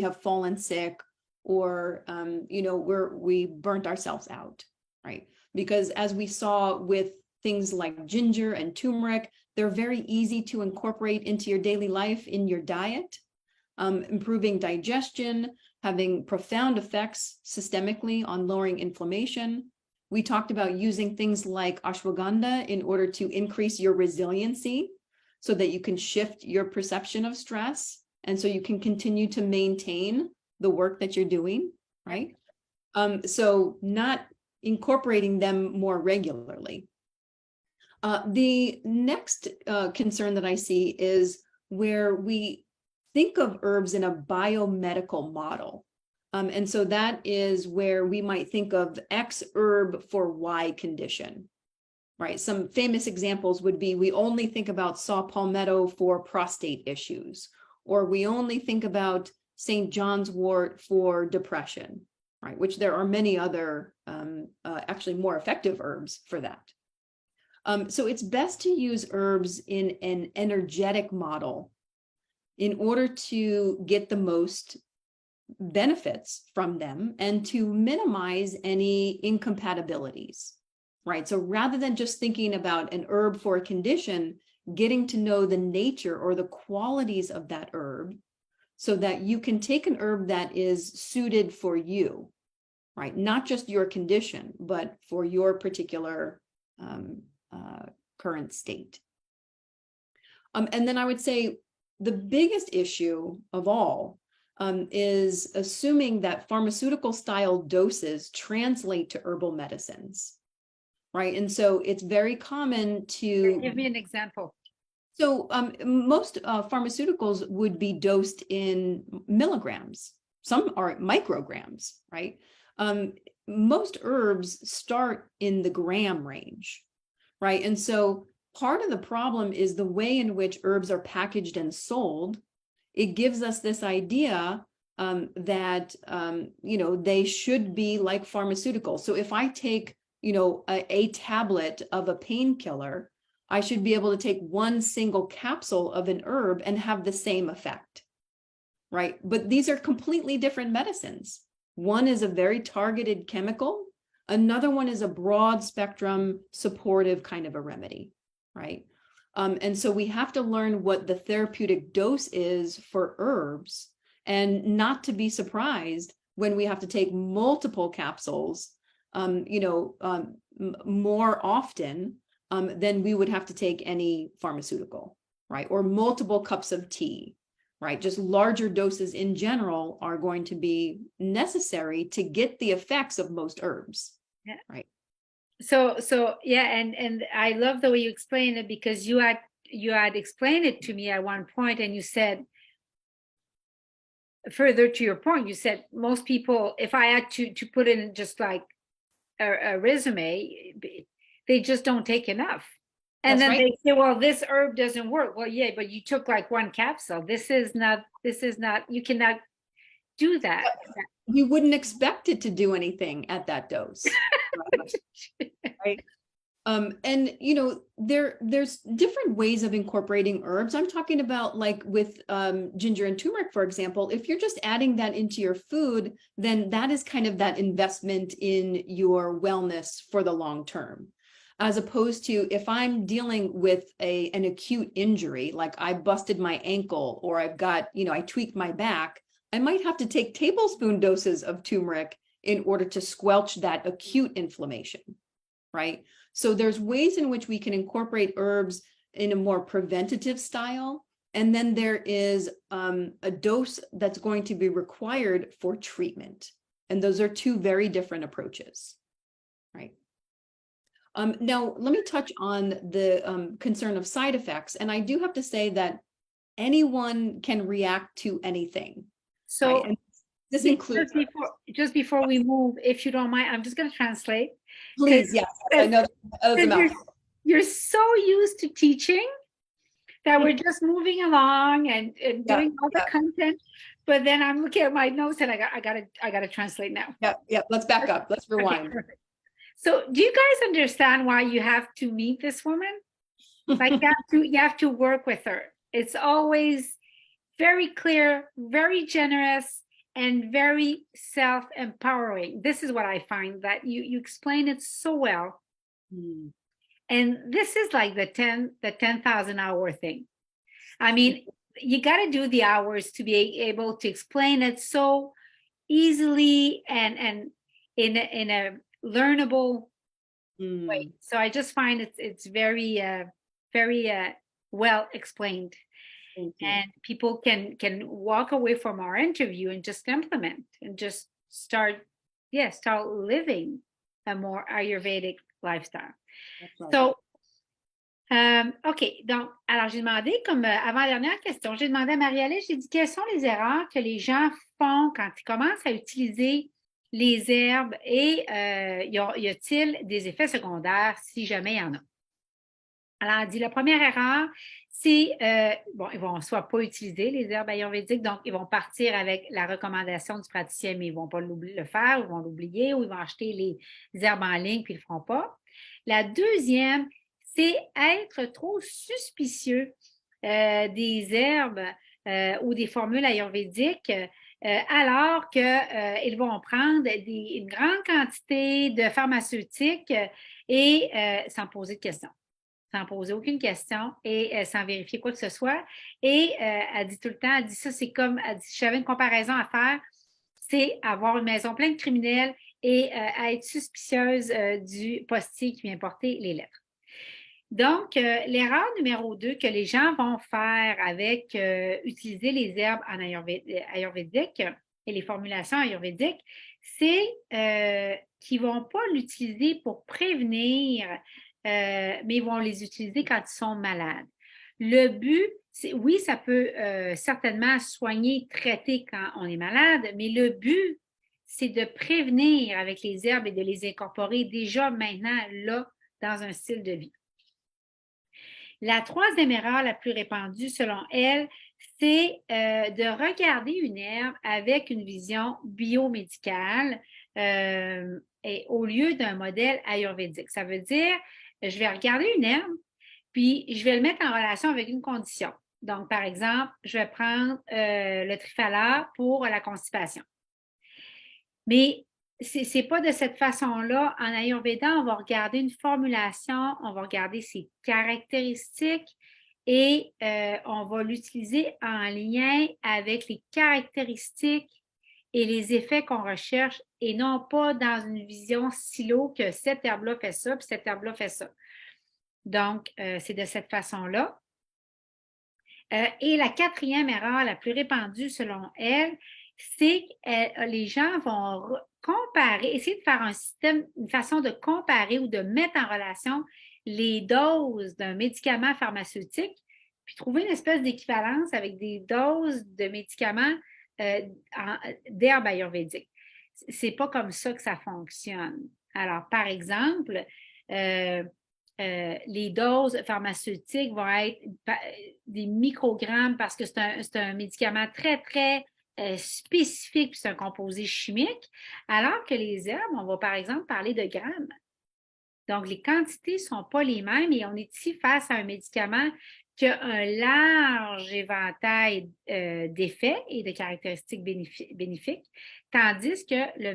have fallen sick or, we burnt ourselves out, right? Because as we saw with things like ginger and turmeric, they're very easy to incorporate into your daily life in your diet, improving digestion, having profound effects systemically on lowering inflammation. We talked about using things like ashwagandha in order to increase your resiliency so that you can shift your perception of stress. And so you can continue to maintain the work that you're doing, right? So not incorporating them more regularly. The next concern that I see is where we think of herbs in a biomedical model. And so that is where we might think of X herb for Y condition, right? Some famous examples would be, we only think about saw palmetto for prostate issues, or we only think about St. John's wort for depression, right? Which there are many other actually more effective herbs for that. So it's best to use herbs in an energetic model in order to get the most benefits from them and to minimize any incompatibilities, right? So rather than just thinking about an herb for a condition, getting to know the nature or the qualities of that herb so that you can take an herb that is suited for you, right? Not just your condition, but for your particular current state. And then I would say the biggest issue of all is assuming that pharmaceutical style doses translate to herbal medicines, right? And so it's very common to... Give me an example. So most pharmaceuticals would be dosed in milligrams. Some are micrograms, right? Most herbs start in the gram range, right? And so part of the problem is the way in which herbs are packaged and sold. It gives us this idea that, they should be like pharmaceuticals. So if I take, a tablet of a painkiller, I should be able to take one single capsule of an herb and have the same effect, right? But these are completely different medicines. One is a very targeted chemical. Another one is a broad spectrum supportive kind of a remedy, right? And so we have to learn what the therapeutic dose is for herbs and not to be surprised when we have to take multiple capsules, more often than we would have to take any pharmaceutical, right? Or multiple cups of tea, right? Just larger doses in general are going to be necessary to get the effects of most herbs, yeah. Right? So yeah, and I love the way you explain it, because you had explained it to me at one point, and you said, further to your point, you said most people, if I had to put in just like a resume, they just don't take enough. And That's then right. they say, well, this herb doesn't work. Well, yeah, but you took like one capsule. This is not, you cannot do that. You wouldn't expect it to do anything at that dose. Right? And there's different ways of incorporating herbs. I'm talking about like with ginger and turmeric, for example. If you're just adding that into your food, then that is kind of that investment in your wellness for the long term. As opposed to if I'm dealing with an acute injury, like I busted my ankle or I've got, I tweaked my back, I might have to take tablespoon doses of turmeric in order to squelch that acute inflammation, right? So there's ways in which we can incorporate herbs in a more preventative style. And then there is a dose that's going to be required for treatment. And those are two very different approaches, right? Now, let me touch on the concern of side effects. And I do have to say that anyone can react to anything. So, right? And this includes... Just before we move, if you don't mind, I'm just going to translate. Please, yes, I know that was a mouthful. You're so used to teaching that we're just moving along and doing all the content, but then I'm looking at my notes and I gotta translate now. Yeah. Let's back up. Let's rewind. Okay, so, do you guys understand why you have to meet this woman? Like you have to work with her. It's always very clear, very generous, and very self-empowering. This is what I find, that you explain it so well. Mm. And this is like the 10,000 hour thing. I mean, you got to do the hours to be able to explain it so easily and in a learnable way. So I just find it's very well explained, and people can walk away from our interview and just implement and just start living a more Ayurvedic lifestyle. Right. So, OK. Donc, alors j'ai demandé, comme avant-dernière question, j'ai demandé à Marie-Alice, j'ai dit, quelles sont les erreurs que les gens font quand ils commencent à utiliser les herbes et y a-t-il des effets secondaires si jamais il y en a? Alors, elle dit, la première erreur, c'est, ils vont soit pas utiliser les herbes ayurvédiques, donc ils vont partir avec la recommandation du praticien, mais ils vont pas le faire, ou ils vont l'oublier, ou ils vont acheter les herbes en ligne, puis ils le feront pas. La deuxième, c'est être trop suspicieux des herbes ou des formules ayurvédiques, alors qu'ils vont prendre une grande quantité de pharmaceutiques et sans poser de questions, sans poser aucune question et sans vérifier quoi que ce soit. Et elle dit tout le temps, elle dit ça, c'est comme, elle dit, si j'avais une comparaison à faire, c'est avoir une maison pleine de criminels et être suspicieuse du postier qui vient porter les lettres. Donc, l'erreur numéro 2 que les gens vont faire avec utiliser les herbes en ayurvédique et les formulations ayurvédiques, c'est qu'ils ne vont pas l'utiliser pour prévenir, mais ils vont les utiliser quand ils sont malades. Le but, oui, ça peut certainement soigner, traiter quand on est malade, mais le but, c'est de prévenir avec les herbes et de les incorporer déjà maintenant, là, dans un style de vie. La troisième erreur la plus répandue, selon elle, c'est de regarder une herbe avec une vision biomédicale et au lieu d'un modèle ayurvédique. Ça veut dire, je vais regarder une herbe, puis je vais le mettre en relation avec une condition. Donc, par exemple, je vais prendre le triphala pour la constipation. Mais ce n'est pas de cette façon-là. En Ayurveda, on va regarder une formulation, on va regarder ses caractéristiques et on va l'utiliser en lien avec les caractéristiques et les effets qu'on recherche et non pas dans une vision silo que cette herbe-là fait ça, puis cette herbe-là fait ça. Donc, c'est de cette façon-là. Et la quatrième erreur la plus répandue selon elle, c'est que les gens vont comparer, essayer de faire un système, une façon de comparer ou de mettre en relation les doses d'un médicament pharmaceutique, puis trouver une espèce d'équivalence avec des doses de médicaments d'herbes ayurvédiques. C'est pas comme ça que ça fonctionne. Alors, par exemple, les doses pharmaceutiques vont être des microgrammes parce que c'est un médicament très, très spécifique, puis c'est un composé chimique, alors que les herbes, on va par exemple parler de grammes. Donc, les quantités ne sont pas les mêmes et on est ici face à un médicament qui a un large éventail d'effets et de caractéristiques bénéfiques, tandis que le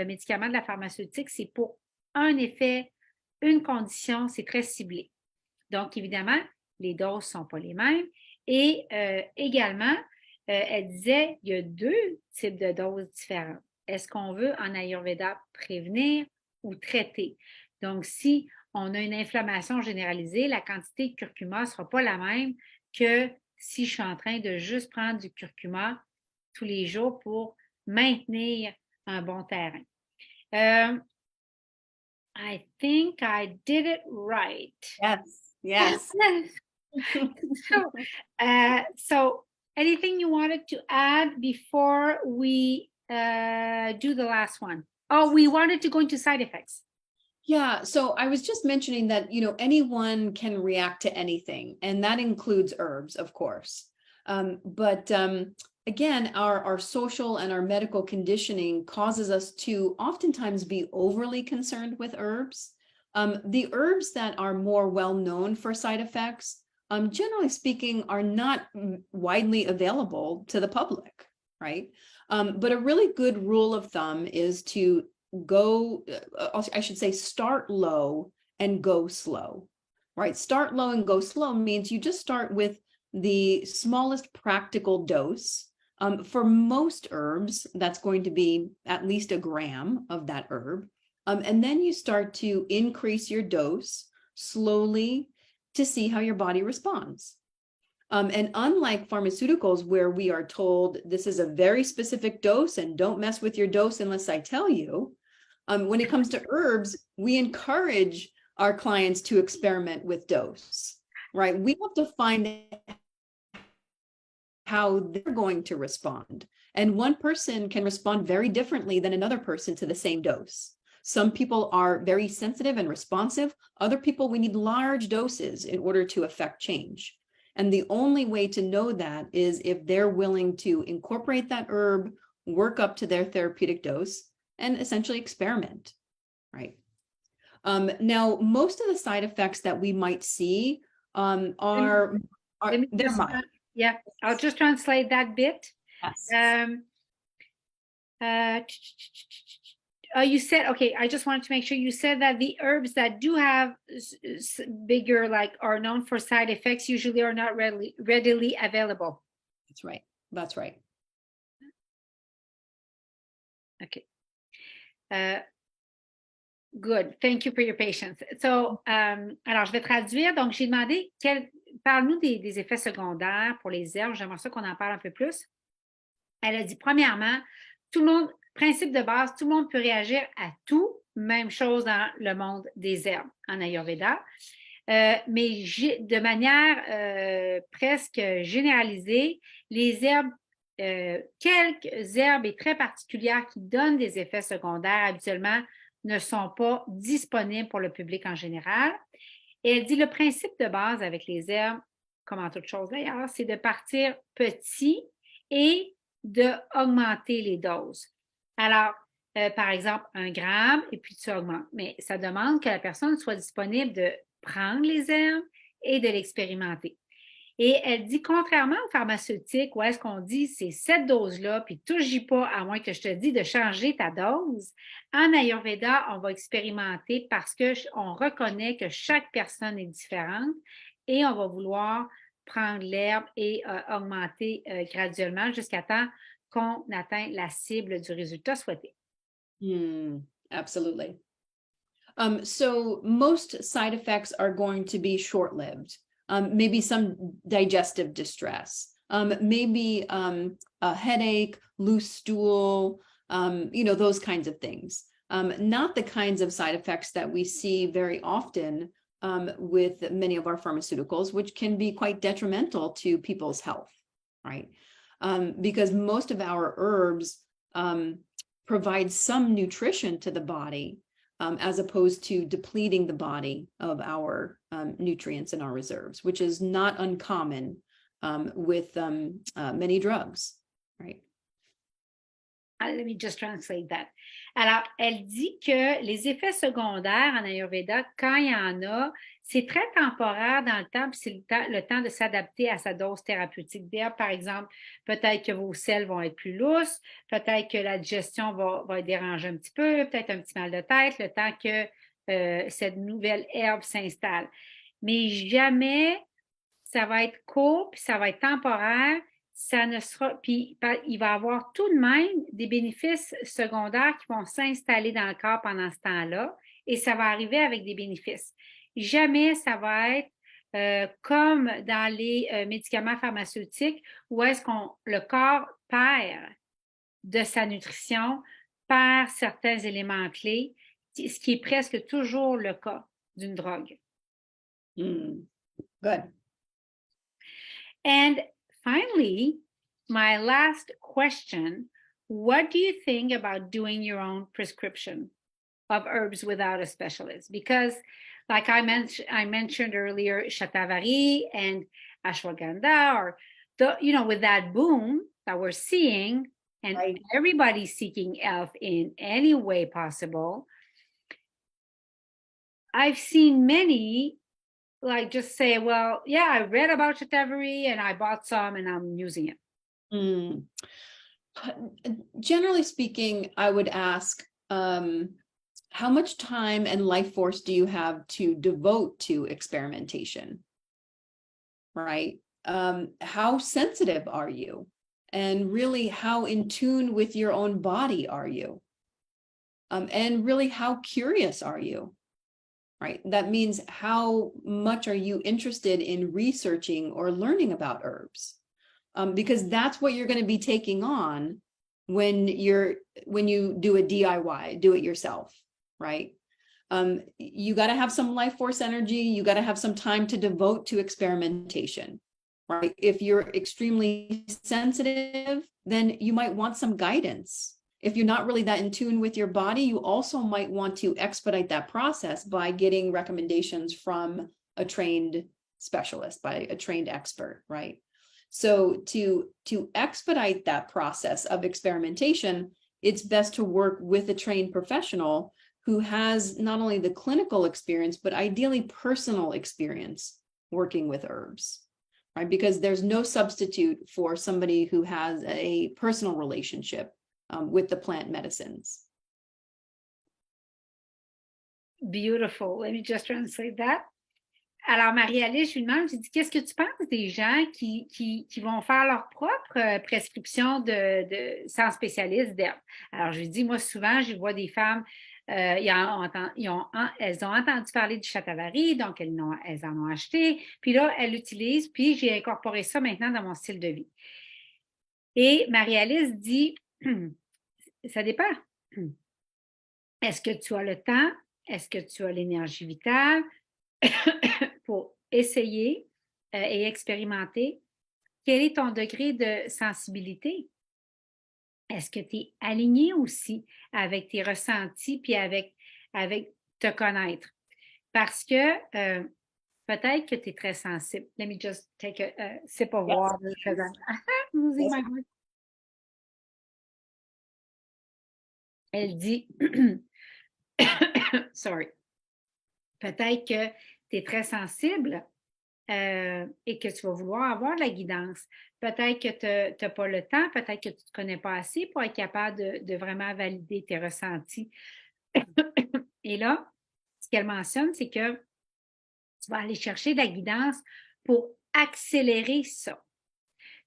médicament de la pharmaceutique, c'est pour un effet, une condition, c'est très ciblé. Donc, évidemment, les doses ne sont pas les mêmes et également, elle disait, il y a 2 types de doses différentes. Est-ce qu'on veut en Ayurveda prévenir ou traiter? Donc, si on a une inflammation généralisée, la quantité de curcuma ne sera pas la même que si je suis en train de juste prendre du curcuma tous les jours pour maintenir un bon terrain. I think I did it right. Yes. So anything you wanted to add before we do the last one? Oh, we wanted to go into side effects. Yeah, so I was just mentioning that, anyone can react to anything, and that includes herbs, of course. But again, our social and our medical conditioning causes us to oftentimes be overly concerned with herbs. The herbs that are more well known for side effects, generally speaking, are not widely available to the public, right? But a really good rule of thumb is to start low and go slow, right? Start low and go slow means you just start with the smallest practical dose. For most herbs, that's going to be at least 1 gram of that herb. And then you start to increase your dose slowly to see how your body responds. And unlike pharmaceuticals, where we are told this is a very specific dose and don't mess with your dose unless I tell you, when it comes to herbs, we encourage our clients to experiment with dose, right? We have to find how they're going to respond. And one person can respond very differently than another person to the same dose. Some people are very sensitive and responsive. Other people, we need large doses in order to affect change. And the only way to know that is if they're willing to incorporate that herb, work up to their therapeutic dose, and essentially experiment, right? Now, most of the side effects that we might see are they're mild. Yeah, I'll just translate that bit. Yes. You said, okay, I just wanted to make sure you said that the herbs that do have bigger, are known for side effects, usually are not readily available. That's right. That's right. Okay. Good. Thank you for your patience. So, alors, je vais traduire. Donc, j'ai demandé, parle-nous des effets secondaires pour les herbes. J'aimerais ça qu'on en parle un peu plus. Elle a dit, premièrement, tout le monde, principe de base, tout le monde peut réagir à tout. Même chose dans le monde des herbes en Ayurveda. Mais de manière presque généralisée, les herbes, quelques herbes et très particulières qui donnent des effets secondaires habituellement ne sont pas disponibles pour le public en général. Et elle dit le principe de base avec les herbes, comme en toute chose d'ailleurs, c'est de partir petit et d'augmenter les doses. Alors, par exemple, 1 gramme et puis tu augmentes. Mais ça demande que la personne soit disponible de prendre les herbes et de l'expérimenter. Et elle dit, contrairement aux pharmaceutiques, où est-ce qu'on dit c'est cette dose-là, puis touche-y pas, à moins que je te dise de changer ta dose, en Ayurveda, on va expérimenter parce qu'on reconnaît que chaque personne est différente et on va vouloir prendre l'herbe et augmenter graduellement jusqu'à temps qu'on atteint la cible du résultat souhaité. Absolutely. So most side effects are going to be short-lived. Maybe some digestive distress, maybe a headache, loose stool, those kinds of things. Not the kinds of side effects that we see very often with many of our pharmaceuticals, which can be quite detrimental to people's health, right? Because most of our herbs provide some nutrition to the body, as opposed to depleting the body of our nutrients and our reserves, which is not uncommon with many drugs, right? Let me just translate that. Alors, elle dit que les effets secondaires en Ayurveda, quand il y en a, c'est très temporaire dans le temps, puis c'est le temps de s'adapter à sa dose thérapeutique d'herbe. Par exemple, peut-être que vos selles vont être plus lousses, peut-être que la digestion va être dérangée un petit peu, peut-être un petit mal de tête, le temps que cette nouvelle herbe s'installe. Mais jamais ça va être court, puis ça va être temporaire. Ça ne sera, puis il va y avoir tout de même des bénéfices secondaires qui vont s'installer dans le corps pendant ce temps-là. et ça va arriver avec des bénéfices. Jamais ça va être comme dans les médicaments pharmaceutiques où est-ce qu'on le corps perd de sa nutrition, perd certains éléments clés, ce qui est presque toujours le cas d'une drogue. Good. And finally, my last question, what do you think about doing your own prescription of herbs without a specialist? Because like I mentioned earlier, Shatavari and ashwagandha, or with that boom that we're seeing, and everybody's seeking health in any way possible. I've seen many like just say, well, yeah, I read about Shatavari and I bought some and I'm using it. Generally speaking, I would ask, how much time and life force do you have to devote to experimentation? Right? How sensitive are you? And really, how in tune with your own body are you? And really, how curious are you? Right? That means how much are you interested in researching or learning about herbs? Because that's what you're going to be taking on when you do a DIY, do it yourself, right? You got to have some life force energy. You got to have some time to devote to experimentation, right? If you're extremely sensitive, then you might want some guidance. If you're not really that in tune with your body, you also might want to expedite that process by getting recommendations from a trained specialist, by a trained expert, right? So to expedite that process of experimentation, it's best to work with a trained professional who has not only the clinical experience, but ideally personal experience working with herbs, right? Because there's no substitute for somebody who has a personal relationship with the plant medicines. Beautiful. Let me just translate that. Alors, Marie-Alice, je lui demande, je dis, qu'est-ce que tu penses des gens qui vont faire leur propre prescription sans spécialiste d'herbe? Alors, je lui dis, moi, souvent, je vois des femmes, elles ont entendu parler du Shatavari, donc elles en ont acheté, puis là, elles l'utilisent, puis j'ai incorporé ça maintenant dans mon style de vie. Et Marie-Alice dit, ça dépend. Est-ce que tu as le temps? Est-ce que tu as l'énergie vitale pour essayer et expérimenter? Quel est ton degré de sensibilité? Est-ce que tu es aligné aussi avec tes ressentis puis avec te connaître? Parce que peut-être que tu es très sensible. Let me just take a sip of water. Elle dit, sorry, peut-être que tu es très sensible et que tu vas vouloir avoir de la guidance. Peut-être que tu n'as pas le temps, peut-être que tu ne te connais pas assez pour être capable de vraiment valider tes ressentis. Et là, ce qu'elle mentionne, c'est que tu vas aller chercher de la guidance pour accélérer ça.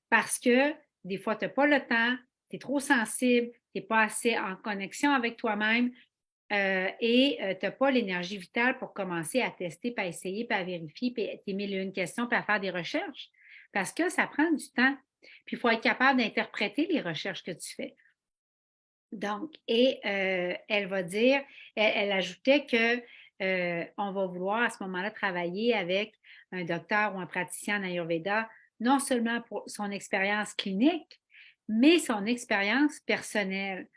Parce que des fois, tu n'as pas le temps, tu es trop sensible, tu n'es pas assez en connexion avec toi-même et tu n'as pas l'énergie vitale pour commencer à tester, puis à essayer, puis à vérifier, puis à t'aimer une question, puis à faire des recherches. Parce que ça prend du temps. Puis il faut être capable d'interpréter les recherches que tu fais. Donc, et elle va dire, elle ajoutait que on va vouloir à ce moment-là travailler avec un docteur ou un praticien en Ayurveda, non seulement pour son expérience clinique, mais son expérience personnelle.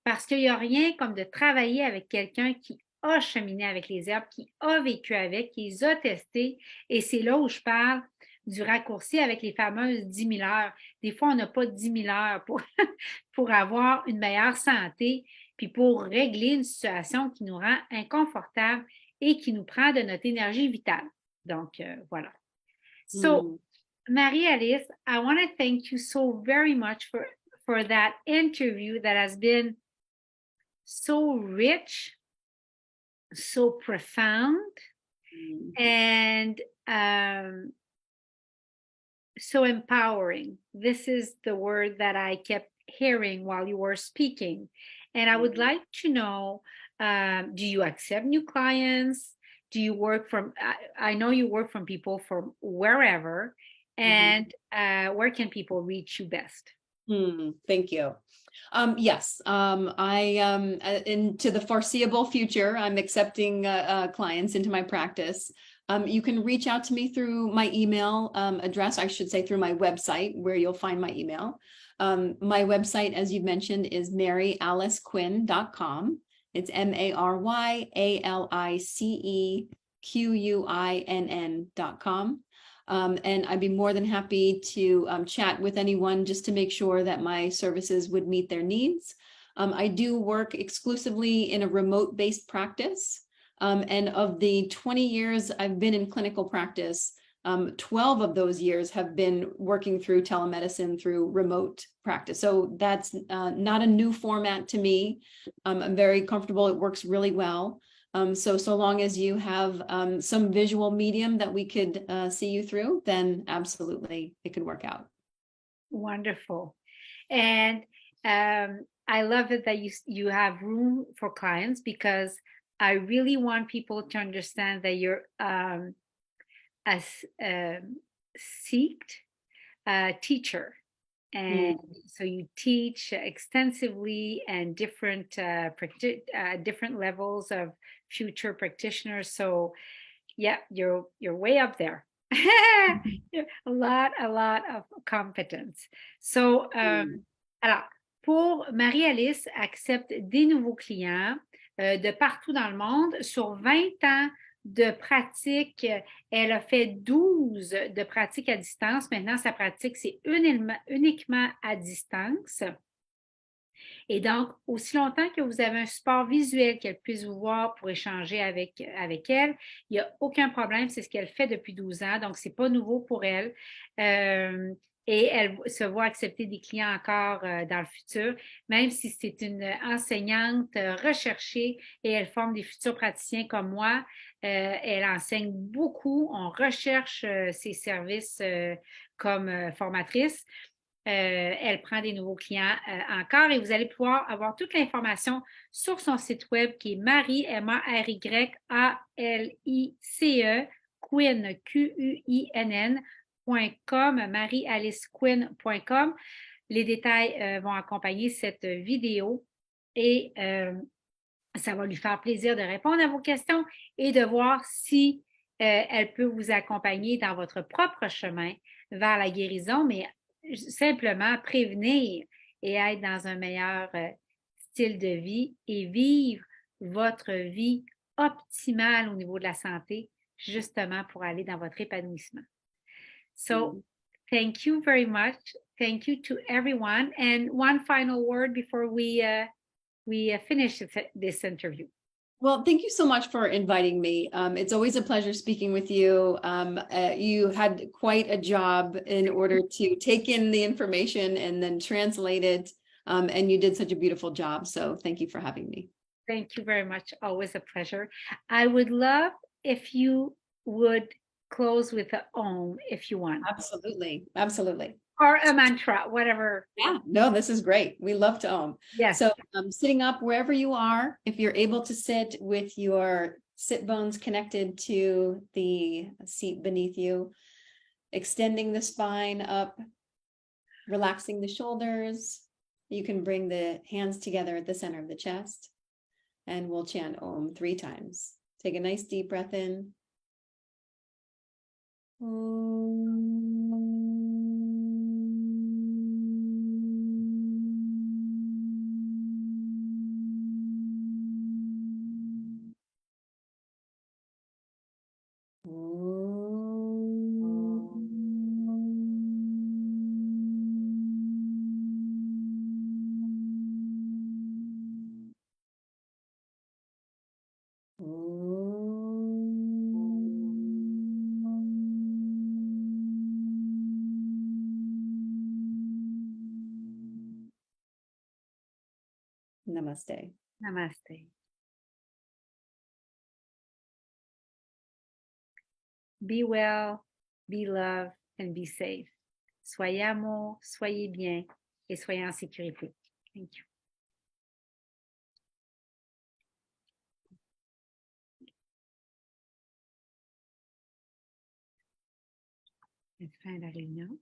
Parce qu'il n'y a rien comme de travailler avec quelqu'un qui a cheminé avec les herbes, qui a vécu avec, qui les a testées. Et c'est là où je parle du raccourci avec les fameuses 10 000 heures. Des fois, on n'a pas 10 000 heures pour avoir une meilleure santé, puis pour régler une situation qui nous rend inconfortable et qui nous prend de notre énergie vitale. Donc, voilà. So, Marie-Alice, I want to thank you so very much for that interview that has been so rich, so profound, and so empowering. This is the word that I kept hearing while you were speaking. And I would like to know Do you accept new clients? Do you work from, I know you work from people from wherever, and where can people reach you best? Thank you. Yes, into the foreseeable future, I'm accepting clients into my practice. You can reach out to me through my email address, I should say through my website, where you'll find my email. My website, as you mentioned, is MaryAliceQuinn.com. It's MaryAliceQuinn.com. And I'd be more than happy to chat with anyone just to make sure that my services would meet their needs. I do work exclusively in a remote-based practice. And of the 20 years I've been in clinical practice, 12 of those years have been working through telemedicine through remote practice. So that's not a new format to me. I'm very comfortable. It works really well. So long as you have some visual medium that we could see you through, then absolutely it could work out. Wonderful. And I love it that you have room for clients, because I really want people to understand that you're a seeked teacher. And so you teach extensively and different levels of future practitioners. So yeah, you're way up there. a lot of competence. So alors, pour Marie-Alice accepte des nouveaux clients de partout dans le monde sur 20 ans de pratique. Elle a fait 12 de pratique à distance. Maintenant, sa pratique, c'est uniquement à distance. Et donc, aussi longtemps que vous avez un support visuel qu'elle puisse vous voir pour échanger avec elle, il n'y a aucun problème. C'est ce qu'elle fait depuis 12 ans. Donc, ce n'est pas nouveau pour elle. Et elle se voit accepter des clients encore dans le futur, même si c'est une enseignante recherchée et elle forme des futurs praticiens comme moi. Elle enseigne beaucoup. On recherche ses services comme formatrice. Elle prend des nouveaux clients encore, et vous allez pouvoir avoir toute l'information sur son site web qui est Marie-Alice Quinn, Quinn.com, MaryAliceQuinn.com. Les détails vont accompagner cette vidéo, et ça va lui faire plaisir de répondre à vos questions et de voir si elle peut vous accompagner dans votre propre chemin vers la guérison, mais simplement prévenir et être dans un meilleur style de vie et vivre votre vie optimale au niveau de la santé, justement pour aller dans votre épanouissement. So, thank you very much. Thank you to everyone. And one final word before we finish this interview. Well, thank you so much for inviting me. It's always a pleasure speaking with you. You had quite a job in order to take in the information and then translate it. And you did such a beautiful job. So thank you for having me. Thank you very much. Always a pleasure. I would love if you would close with a Om if you want. Absolutely. Absolutely. Or a mantra, whatever. Yeah, no, this is great. We love to Om. Yes. So sitting up wherever you are, if you're able to sit with your sit bones connected to the seat beneath you, extending the spine up, relaxing the shoulders. You can bring the hands together at the center of the chest, and we'll chant Om 3 times. Take a nice deep breath in. Namaste. Namaste. Be well, be loved, and be safe. Soyez amour, soyez bien, et soyez en sécurité. Thank you. Fin de la réunion.